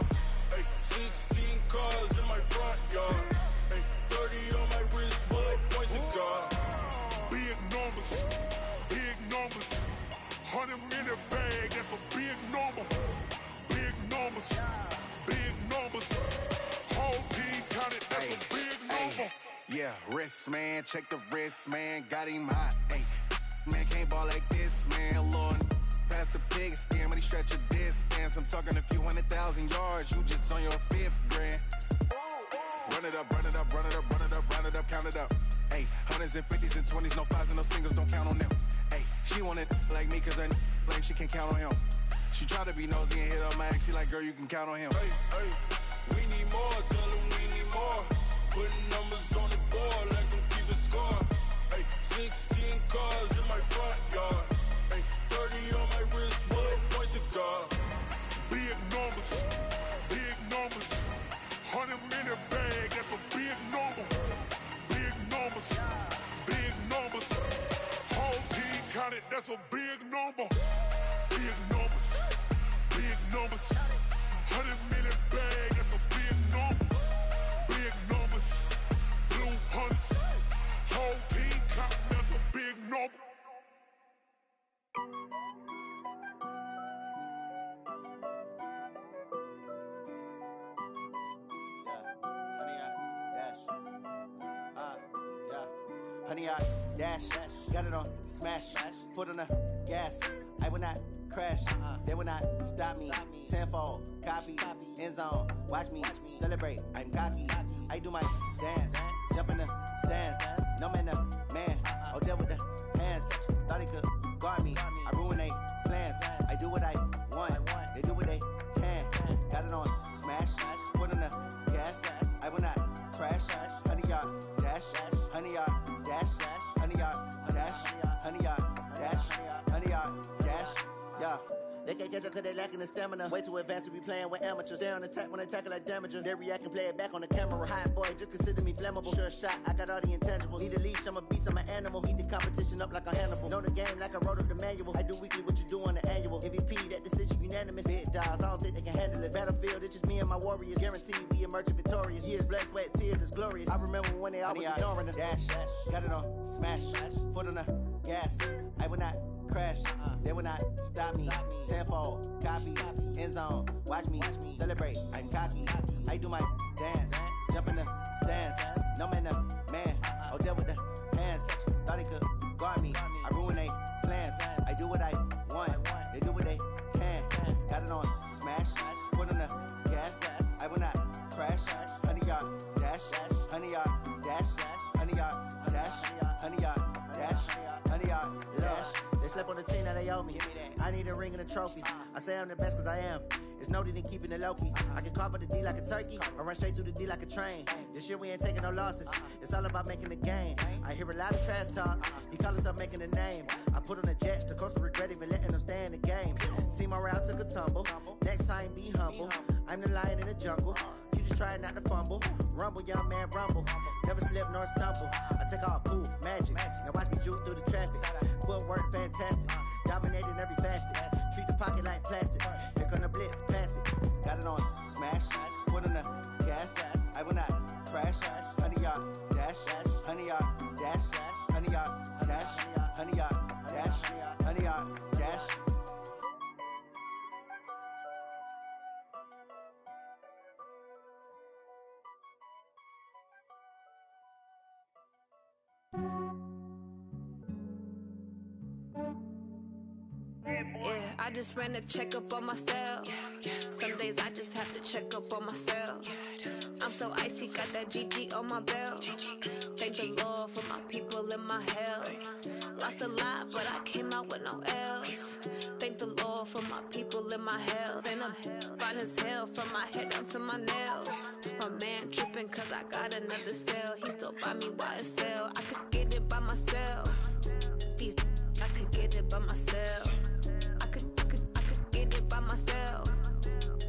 Hey, 16 cars in my front yard. Hey, 30 on my wrist, bullet point to God. Big numbers, 100 in the bag, that's a big number. Big numbers, whole team counted, that's a big number. Yeah, wrist man, check the wrist man, got him hot. Ay, man can't ball like this, man. Lord, past the pig skin, when he stretch a distance. I'm talking a few 100,000 yards, you just on your 5th grand. Run it up, count it up. Ay, 100s and 50s and 20s, no 5s and no singles, don't count on them. Ay, she want it like me, cause her like she can count on him. She try to be nosy and hit up my ex, she like, girl, you can count on him. Hey, we need more, tell them we need more. Putting numbers on the board, like them keep a score. Hey, 16 cars in my front yard. Hey, 30 on my wrist, bullet point to God. Big numbers, 100 in the bag, that's a big number. Big numbers, whole team counted, that's a big number. Big numbers, 100 in the bag, that's a big number. Big numbers, blue hunts, whole team counting, that's a big number. Honey, I dash, got it on smash, foot on the gas. I will not crash, they will not stop me. Tenfold, copy, end zone, watch me celebrate. I'm cocky, I do my dance, jump in the stands. No man, man, oh deal with the hands. Thought he could guard me, I ruin they plans. I do what I want, they do what they can. Got it on smash, foot on the gas. I will not crash, honey, y'all dash, honey, y'all dash, honey, y'all dash, honey, y'all dash, honey, y'all dash, yeah. They can't catch up cause they lacking the stamina. Way too advanced to be playing with amateurs. Stay on attack when they tackle like damager. They react and play it back on the camera. Hot boy, just consider me flammable. Sure shot, I got all the intangibles. Need a leash, I'm a beast, I'm an animal. Heat the competition up like a Hannibal. Know the game like I wrote up the manual. I do weekly what you do on the annual. MVP, that decision unanimous. Big dogs, I don't think they can handle it. Battlefield, it's just me and my warriors. Guaranteed we emerge victorious. Years, blood, sweat, tears is glorious. I remember when they always ignoring us. Dash, got it on smash, foot on the gas. I will not crash, they will not stop me. Tenfold, copy, end zone, watch me celebrate. I'm cocky, I do my dance, jump in the stands. No man, man, oh deal with the hands. Thought he could guard me, I ruin they plans. I do what I want, they do what they can. Got it on smash, foot on the gas. I will not crash, honey, y'all dash, honey, y'all dash, honey, y'all dash, honey, y'all dash, honey, y'all dash. They slept on the team that they owe me. I need a ring and a trophy. I say I'm the best cause I am. It's no need in keeping it low-key. I can carve up the D like a turkey or run straight through the D like a train. This year we ain't taking no losses. It's all about making the game. I hear a lot of trash talk. He call himself making a name. I put on the Jets. The coach will regret even letting them stay in the game. Team morale took a tumble. Next time be humble. I'm the lion in the jungle. You just try not to fumble. Rumble, young man, rumble. Never slip nor stumble. I take off, poof, magic. Now watch me juke through the traffic. Footwork fantastic. Dominating every facet. Treat the pocket like plastic. Here come the blitz, pass it. Got it on smash, foot on the gas. I will not crash. Honey, y'all dash, honey, y'all dash, honey, y'all dash, honey, y'all dash, honey, y'all dash. Yeah, I just ran a checkup on myself. Some days I just have to check up on myself. I'm so icy, got that GG on my belt. Thank the Lord for my people in my health. Lost a lot, but I came out with no L's. Thank the Lord for my people in my health. And I'm fine as hell from my head down to my nails. My man tripping cause I got another cell. He still buy me YSL. I could get it by myself. These I could get it by myself. I could get it by myself.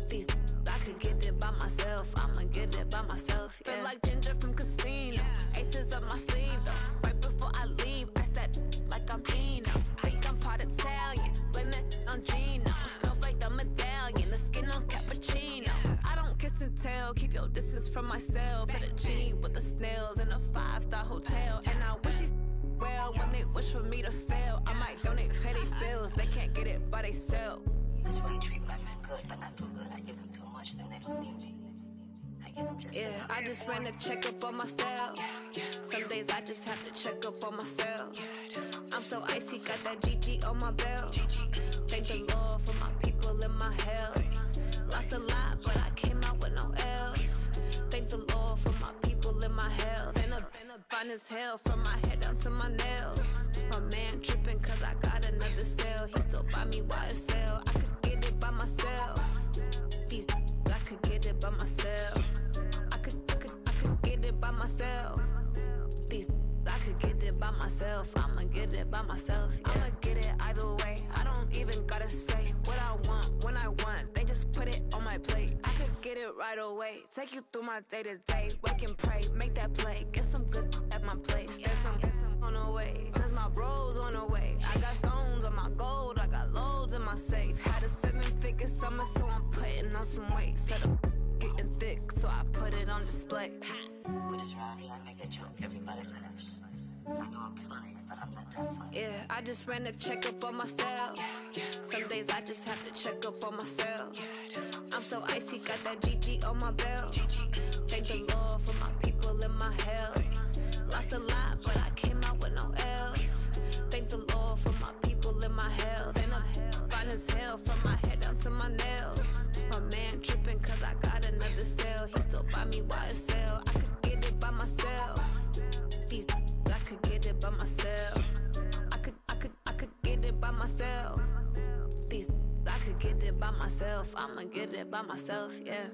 These I could get it by myself. I'ma get it by myself. Yeah. Feel like Ginger from Casino. Aces up my sleeve though. Right before I leave, I said like I'm Dino. Think I'm part Italian. Blame it on Gino. Snowflake the medallion. The skin on cappuccino. I don't kiss and tell. Keep your distance from myself. For the genie with the snails in a 5-star hotel. And I wish he's well when they wish for me to fail. I might donate petty bills. They can't get it by they sell. That's why you treat women good, but not too good. I give them too much, then they don't need me. I give them just yeah, I just ran a checkup on myself. Some days I just have to check up on myself. I'm so icy, got that GG on my belt. Thank the Lord for my people in my health. Lost a lot, but I came out with no L's. Thank the Lord for my people in my health. And I'm fine as hell from my head down to my nails. My man tripping cause I got another cell. He still buy me YSL. I could get it by myself. These I could get it by myself. I could get it by myself. These I could get it by myself. I'ma get it by myself. Yeah. I'ma get it either way. I don't even gotta say what I want when I want. They just put it on my plate. I could get it right away. Take you through my day to day. Wake and pray, make that play. Get some good at my place. There's some on the way. Cause my bro's on the way. I got stones on my gold. I got loads in my safe. Had a 7-figure summer, so I'm putting on some weight. Set up getting thick, so I put it on display. With this round here, I make a joke. Everybody laughs. I know I'm funny, but I'm not that funny. Yeah, I just ran a checkup on myself. Some days I just have to check up on myself. I'm so icy, got that GG on my belt. Thank the Lord for my people and my health. Lost a lot, but I came out with no else. Thank the Lord for my people and my health. And I'm fine as hell from my head down to my nails. My man tripping cause I got another cell. He still buy me YSL. I could get it by myself. These I could get it by myself. I could get it by myself. These I could get it by myself. I'ma get it by myself, yeah.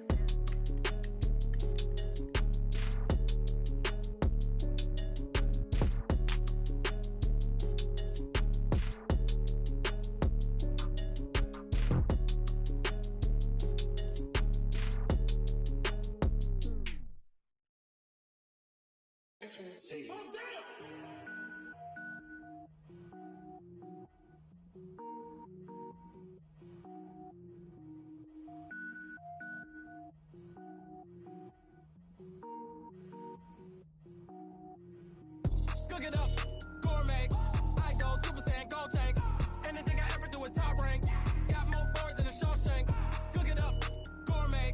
Cook it up, gourmet. I go Super Saiyan, gold tank. Anything I ever do is top rank. Got more boards than a Shawshank. Cook it up, gourmet.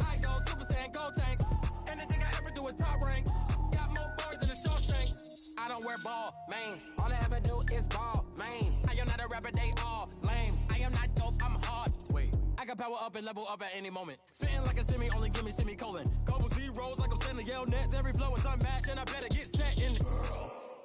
I go Super Saiyan, gold tank. Anything I ever do is top rank. Got more boards than a Shawshank. I don't wear ball mains. All I ever do is ball main. I am not a rapper, they all lame. I am not dope, I'm hard. Wait, I can power up and level up at any moment. Spitting like a semi, only give me semicolon. Couple zeros like I'm sending yell nets. Every flow is unmatched and I better get set in.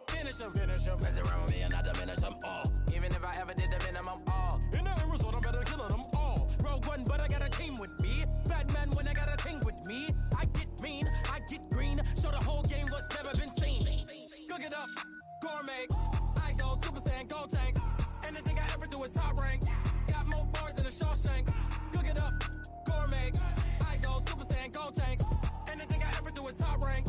Finish them. Mess around with me and I diminish them all. Even if I ever did the minimum all. In the end result, I'm better killing them all. Rogue One, but I got a team with me. Batman when I got a team with me. I get mean, I get green. Show the whole game what's never been seen. Cook it up, gourmet. I go Super Saiyan, gold tank. Anything I ever do is top rank. Got more bars than a Shawshank. Cook it up, gourmet. I go Super Saiyan, gold tank. Anything I ever do is top rank.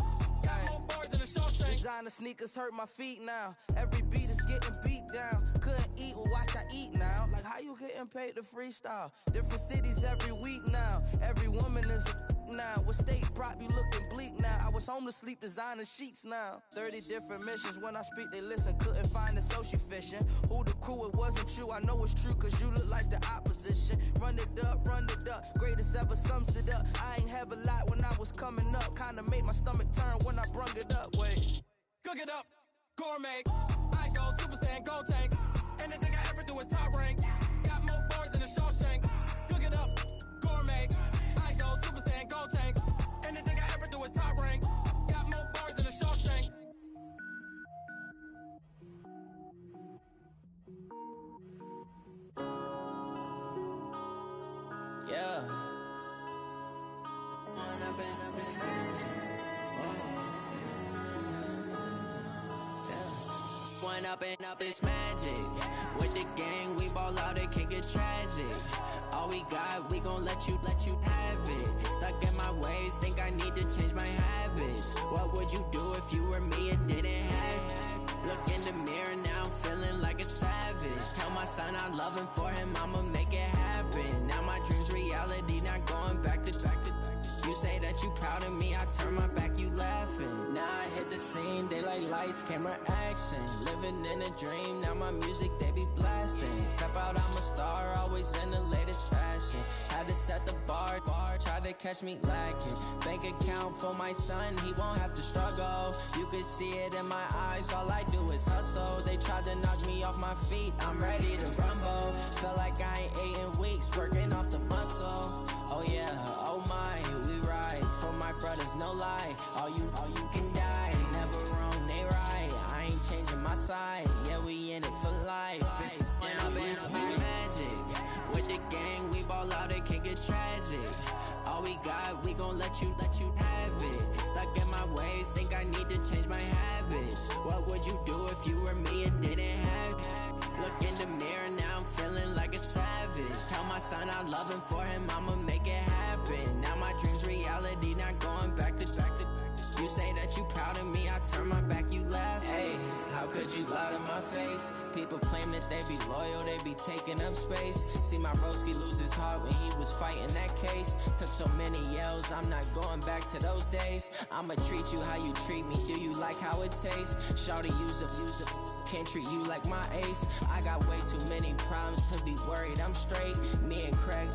Designer sneakers hurt my feet now. Every beat is getting beat down. Couldn't eat, well watch I eat now. Like how you getting paid to freestyle? Different cities every week now. Every woman is a now. What state prop you looking bleak now? I was homeless, sleep designer sheets now. 30 different missions. When I speak they listen. Couldn't find the social fishing. Who the crew, it wasn't you. I know it's true cause you look like the opposition. Run it up. Greatest ever sums it up. I ain't have a lot when I was coming up. Kinda made my stomach turn when I brung it up. Wait. Cook it up, gourmet. I go Super Saiyan, gold tank. Anything I ever do is top rank. Got more bars than a Shawshank. Cook it up, gourmet. I go Super Saiyan, gold tank. Anything I ever do is top rank. Got more bars than a Shawshank. Yeah. One up and up is magic. With the gang, we ball out, it can get tragic. All we got, we gon' let you have it. Stuck in my ways, think I need to change my habits. What would you do if you were me and didn't have it? Look in the mirror, now I'm feeling like a savage. Tell my son I love him, for him I'ma make it happen. Now my dream's reality, not going back to. You say that you proud of me, I turn my back, you laughing. Now I hit the scene, daylight lights, camera action. Living in a dream, now my music, they be blasting. Step out, I'm a star, always in the latest fashion. Had to set the bar, try to catch me lacking. Bank account for my son, he won't have to struggle. You can see it in my eyes, all I do is hustle. They tried to knock me off my feet, I'm ready to rumble. Felt like I ain't ate in weeks, working off the muscle. Oh yeah, oh my, we ride for my brothers, no lie. All you can die, never wrong, they right. I ain't changing my side, yeah, we in it for life. When up is magic. With the gang, we ball out, it can get tragic. All we got, we gon' let you have it. Stuck in my ways, think I need to change my habits. What would you do if you were me and didn't have it? Look in the mirror, now I'm feeling like a savage. Tell my son I love him, for him I'ma make it happen. Now my dream's reality, not going back to. You say that you proud of me, I turn my back, you laugh. Hey, how could you lie to my face? People claim that they be loyal, they be taking up space. See my broski lose his heart when he was fighting that case. Took so many yells, I'm not going back to those days. I'ma treat you how you treat me, do you like how it tastes? Shawty, use it. can't treat you like my ace. I got way too many problems to be worried. I'm straight. Me and Craig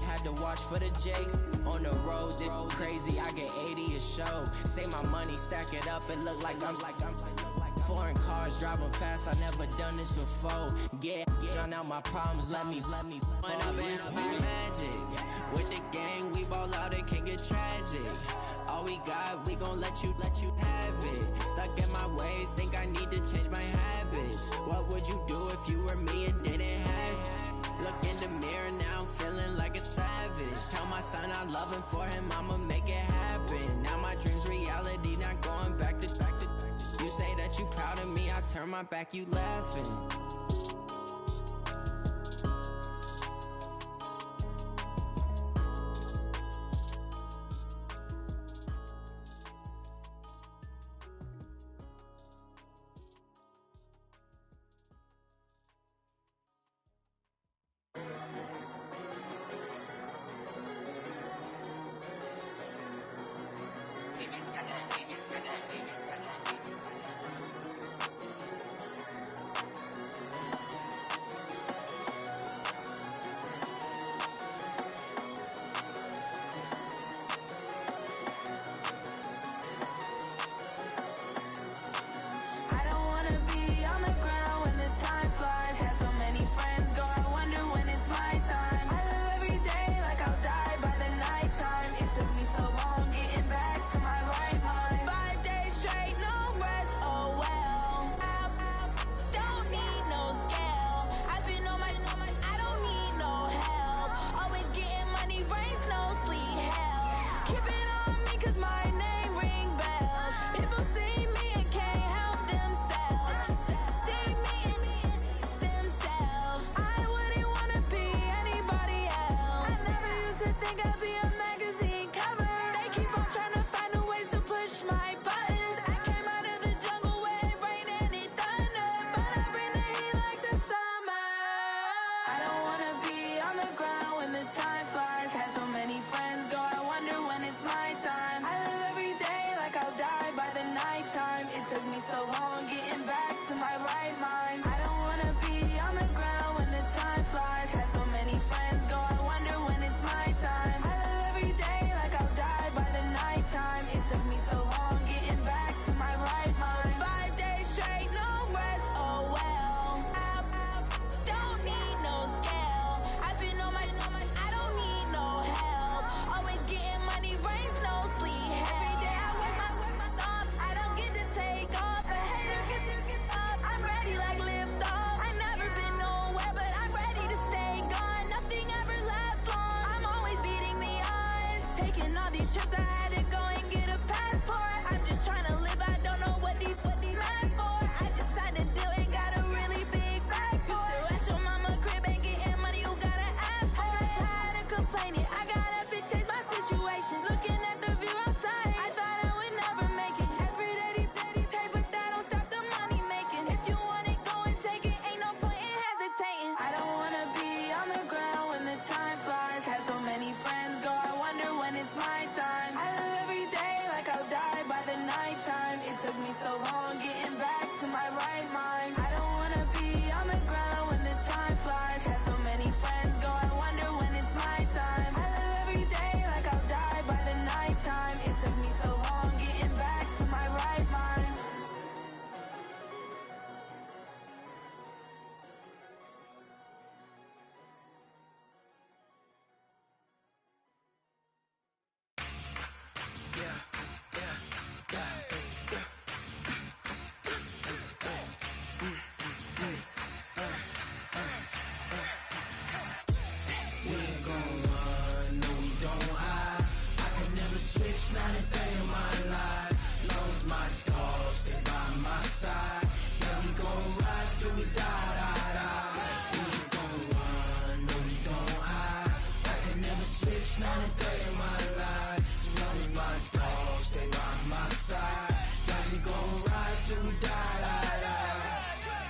had to watch for the Jakes. On the road, this crazy. I get 80 a show. Say my money, stack it up, it look like I'm foreign cars, driving fast. I never done this before. Get drown out my problems. Let me. When I've been magic with the gang, we ball out. It can get tragic. All we got, we gon' let you have it. Stuck in my ways, think I need to change my habits. What would you do if you were me and didn't have it? Look in the mirror now, I'm feeling like a savage. Tell my son I love him, for him I'ma make it happen. Now my dream's reality, not going back to. You say that you proud of me, I turn my back, you laughing.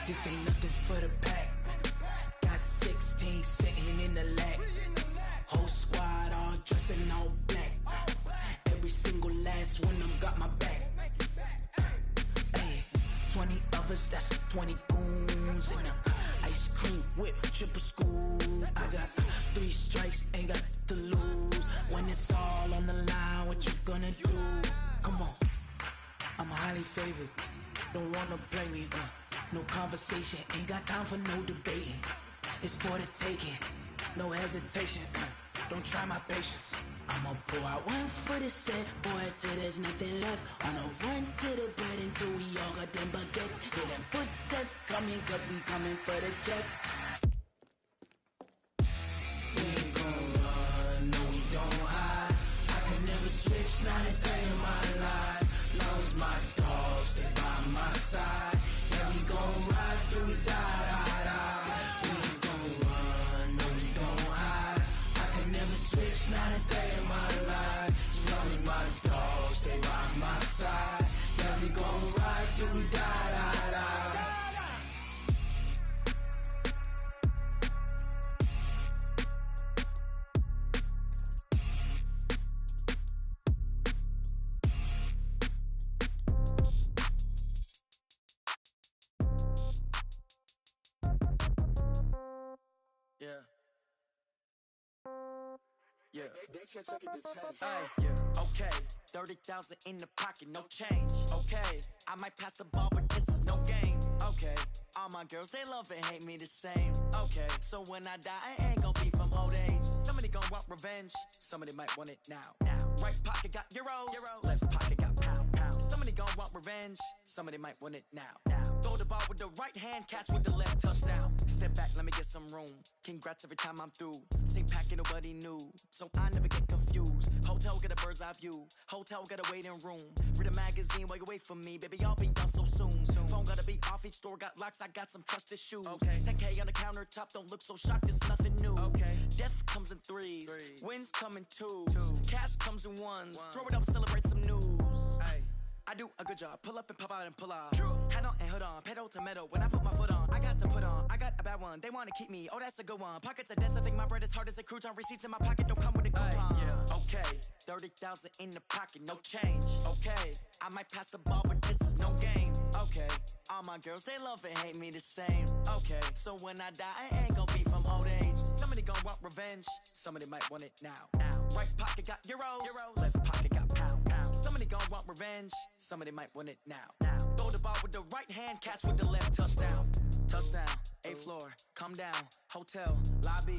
This ain't nothing for the pack. Got 16 sitting in the lap. Whole squad all dressing all black. Every single last one of them got my back. Ay, 20 up lovers, that's 20 goons. And ice cream whip, triple scoop. I got 3 strikes, ain't got to lose. When it's all on the line, what you gonna do? Come on, I'm highly favored. Don't wanna play me, no conversation, ain't got time for no debating. It's for the taking, no hesitation, don't try my patience. I'ma pour out one for the set, boy, till there's nothing left. On a run to the bread until we all got them baguettes. Hear them footsteps coming, cause we coming for the check. We ain't gon' run, no we don't hide. I can never switch, not a day in my life. Long as my dogs, they by my side. Yeah, we gon' ride till we die. We ain't gon' run, no we don't hide. I can never switch, not a day in my life. As long as my dogs, they by my side. Yeah, we gon' ride till we die. Yeah. Hey, yeah, okay. 30,000 in the pocket, no change. Okay, I might pass the ball, but this is no game. Okay, all my girls, they love and hate me the same. Okay, so when I die, I ain't gon' be from old age. Somebody gon' want revenge, somebody might want it now. Right pocket got euros, left pocket got pound. Somebody gon' want revenge, somebody might want it now. Throw the ball with the right hand, catch with the left, touchdown. Step back, let me get some room. Congrats every time I'm through. Same packet, nobody knew, so I never get confused. Hotel get a bird's eye view, hotel get a waiting room. Read a magazine while you wait for me, baby, I'll be done so soon. Phone gotta be off, each store got locks, I got some trusted shoes. 10K on the countertop, don't look so shocked, it's nothing new. Death comes in threes, wins come in twos, cash comes in ones. Throw it up, celebrate some news. I do a good job, pull up and pop out and pull out. Head on and hood on, pedal to metal. When I put my foot on, I got to put on. I got a bad one, they wanna keep me, oh that's a good one. Pockets are dense, I think my bread is hard as a crouton. Receipts in my pocket don't come with a coupon. Okay, 30,000 in the pocket, no change. Okay, I might pass the ball, but this is no game. Okay, all my girls, they love and hate me the same. Okay, so when I die, I ain't gon' be from old age. Somebody gon' want revenge, somebody might want it now. Right pocket got euros, left pocket got pound. Somebody gon' want revenge, somebody might want it now. Throw the ball with the right hand, catch with the left, touchdown. Touchdown, 8th floor, come down, hotel, lobby.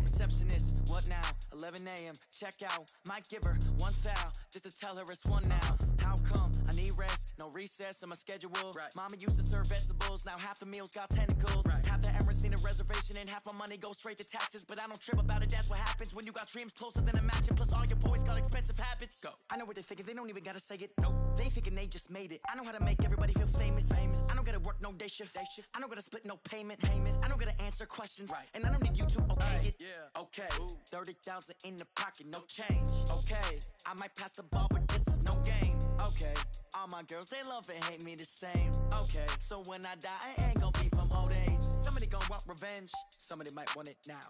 Receptionist, what now? 11 a.m., check out. Might give her one foul, just to tell her it's one now. How come? I need rest, no recess in my schedule. Mama used to serve vegetables, now half the meals got tentacles. Half the Emirates need a reservation and half my money goes straight to taxes. But I don't trip about it, that's what happens when you got dreams closer than a match. And plus all your boys got expensive habits. I know what they're thinking, they don't even gotta say it. Nope. They thinking they just made it. I know how to make everybody feel famous. I don't gotta work no day shift. I don't gotta split no payment. I don't gotta answer questions. And I don't need you to okay it. Okay, 30,000 in the pocket, no change. Okay, I might pass the ball, but this is no game. Okay, all my girls, they love and hate me the same. Okay, so when I die, I ain't gon' be from old age. Somebody gon' want revenge, somebody might want it now.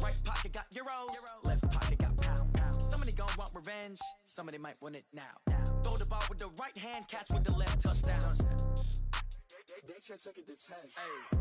Right pocket got euros, left pocket got pound. Somebody gon' want revenge, somebody might want it now. Throw the ball with the right hand, catch with the left, touchdown. They can't take it to 10. Hey.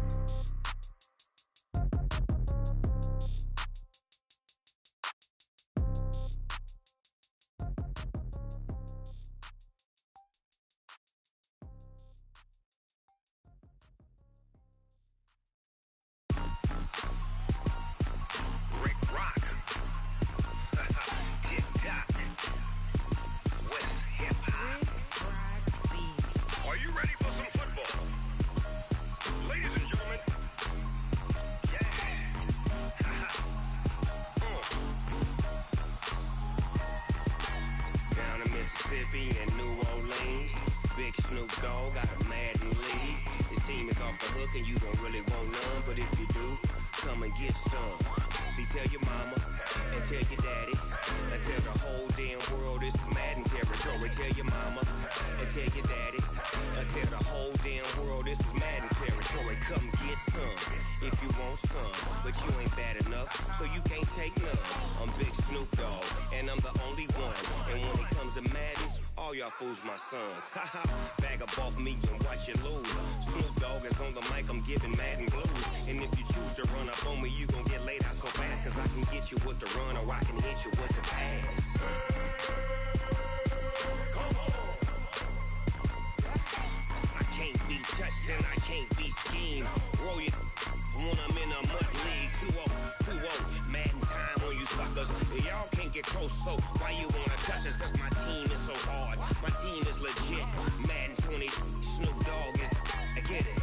come get some. If you want some, but you ain't bad enough, so you can't take none. I'm Big Snoop Dogg, and I'm the only one. And when it comes to Madden, all y'all fools my sons. Haha, bag up off me and watch you lose. Snoop Dogg is on the mic, I'm giving Madden blues. And if you choose to run up on me, you gon' get laid out so fast. Cause I can get you with the run or I can hit you with the pass. I can't be touched and I can't be schemed. Roll you when I'm in a mud league. 2-0, Madden time on you suckers. Y'all can't get close, so why you wanna touch us? Cause my team is so hard. My team is legit. Madden 20, Snoop Dogg is, I get it.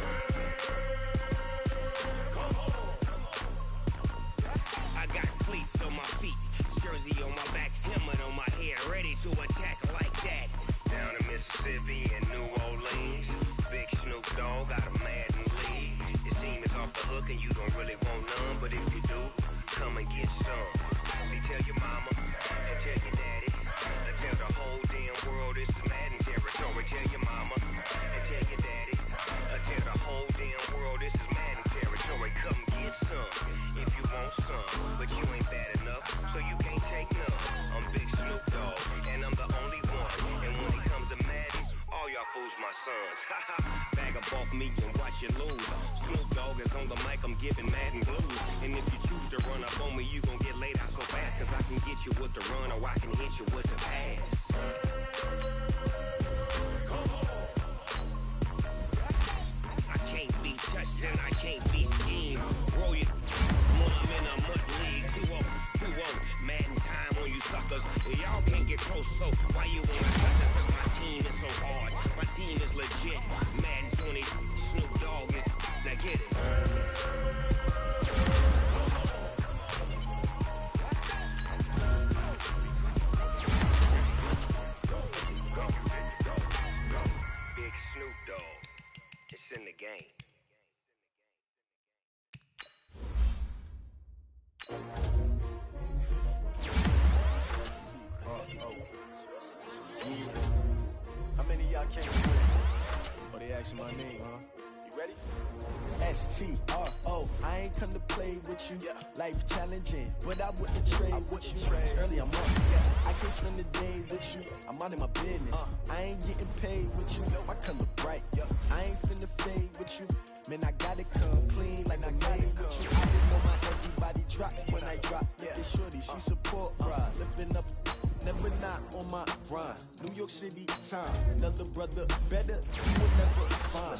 I got cleats on my feet, jersey on my back, helmet on my head, ready to attack like that. Down in Mississippi and New Orleans, Big Snoop Dogg got a Madden league. Your team is off the hook and you don't really want none, but if you do, come and get some. See, tell your mama and tell your daddy, and tell the whole damn world this is Madden territory. Tell your mama and tell your daddy, and tell the whole damn world this is Madden territory. Come get some if you want some, but you ain't bad enough, so you can't take none. I'm Big Snoop Dogg, and I'm the only one. And when it comes to Madden, all y'all fools my sons. Haha, bag up off me and watch you lose. Snoop Dogg is on the mic, I'm giving Madden blues. And if you choose to run up on me, you gon' get laid out so fast. Cause I can get you with the run or I can hit you with the pass. I can't be touched and I can't be schemed. Roll you when I'm in a mud league. 2-0, Madden time on you suckers. Y'all can't get close, so why you wanna touch us? Cause my team is so hard. My team is legit. Madden 20, Snoop Dogg is, now get it. Big Snoop Dogg, it's in the game. How many of y'all came to win? Oh, they asking my name, huh? You ready? S-T-R-O, I ain't come to play with you. Life challenging, but I wouldn't trade with you. It's early, I'm up. I can't spend the day with you. I'm out of my business. I ain't getting paid with you. My color bright. I ain't finna fade with you. Man, I gotta come clean like I made with you. I didn't know my everybody drop when I drop. Look at shorty, she support ride. Lifting up, never not on my grind. New York City time, another brother better, you will never find.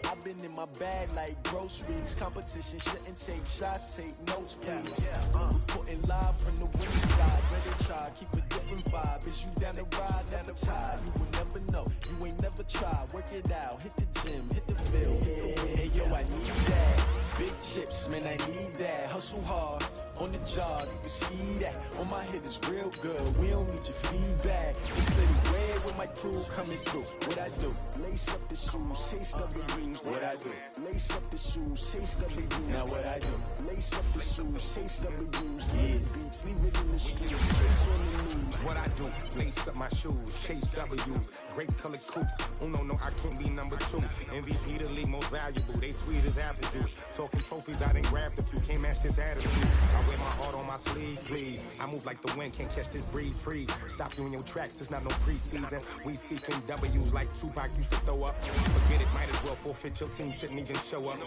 I've been in my bag like groceries. Competition shouldn't take shots, take notes, please. Reporting live from the winning side. Ready try, keep a different vibe. Is you down the ride, never tired. You will never know, you ain't never tried. Work it out, hit the gym, hit the field. Hey yo, I need that. Big chips, man, I need that. Hustle hard, on the job, you can see that. On my head is real good, we don't need your feedback. They clear the way with my crew coming through. What I do? Lace up the shoes, chase W's. What I do? Lace up the shoes, chase W's. Now what I do? Lace up the shoes, chase W's. Yeah, beats, leave it in the street, chase on the news. What I do? Lace up my shoes, chase W's. Great colored coops. Uno, no, I can't be number 2. MVP the league most valuable. They sweet as apple juice. Talking trophies, I didn't grab the few. Can't match this attitude. I wear my heart on my sleeve, please. I move like the wind, can't catch this breeze, freeze. Stop you in your tracks, there's not no preseason. We seeking W's like Tupac used to throw up. Forget it, might as well forfeit, your team shouldn't even show up.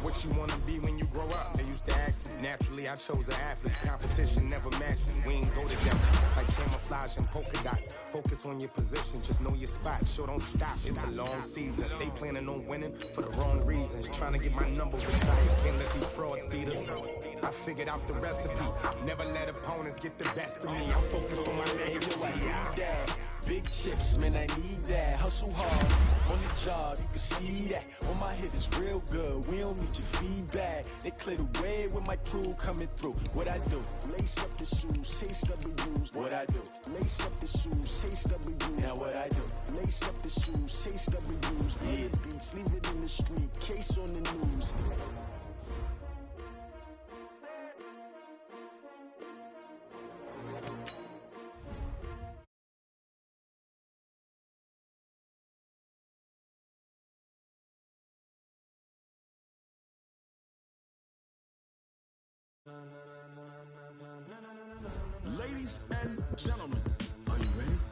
What you wanna be when you grow up? They used to ask me. Naturally, I chose an athlete. Competition never matched me. We ain't go together. Like camouflage and polka dots. Focus on your position, just know your spot. Sure, don't stop, it's a long season. They planning on winning for the wrong reasons. Trying to get my number retired, can't let these frauds beat us. I figured out the recipe. Never let opponents get the best of me. I'm focused on my legacy. I need that. Big chips, man, I need that. Hustle hard, on the job, you can see that. On my head is real good, we don't need your feedback. They clear the way with my crew coming through. What I do? Lace up the shoes, chase W's. What I do? Lace up the shoes, chase W's. Now what I do? Lace up the shoes, chase W's. Yeah, beats, leave it in the street, case on the news. Ladies and gentlemen, are you ready?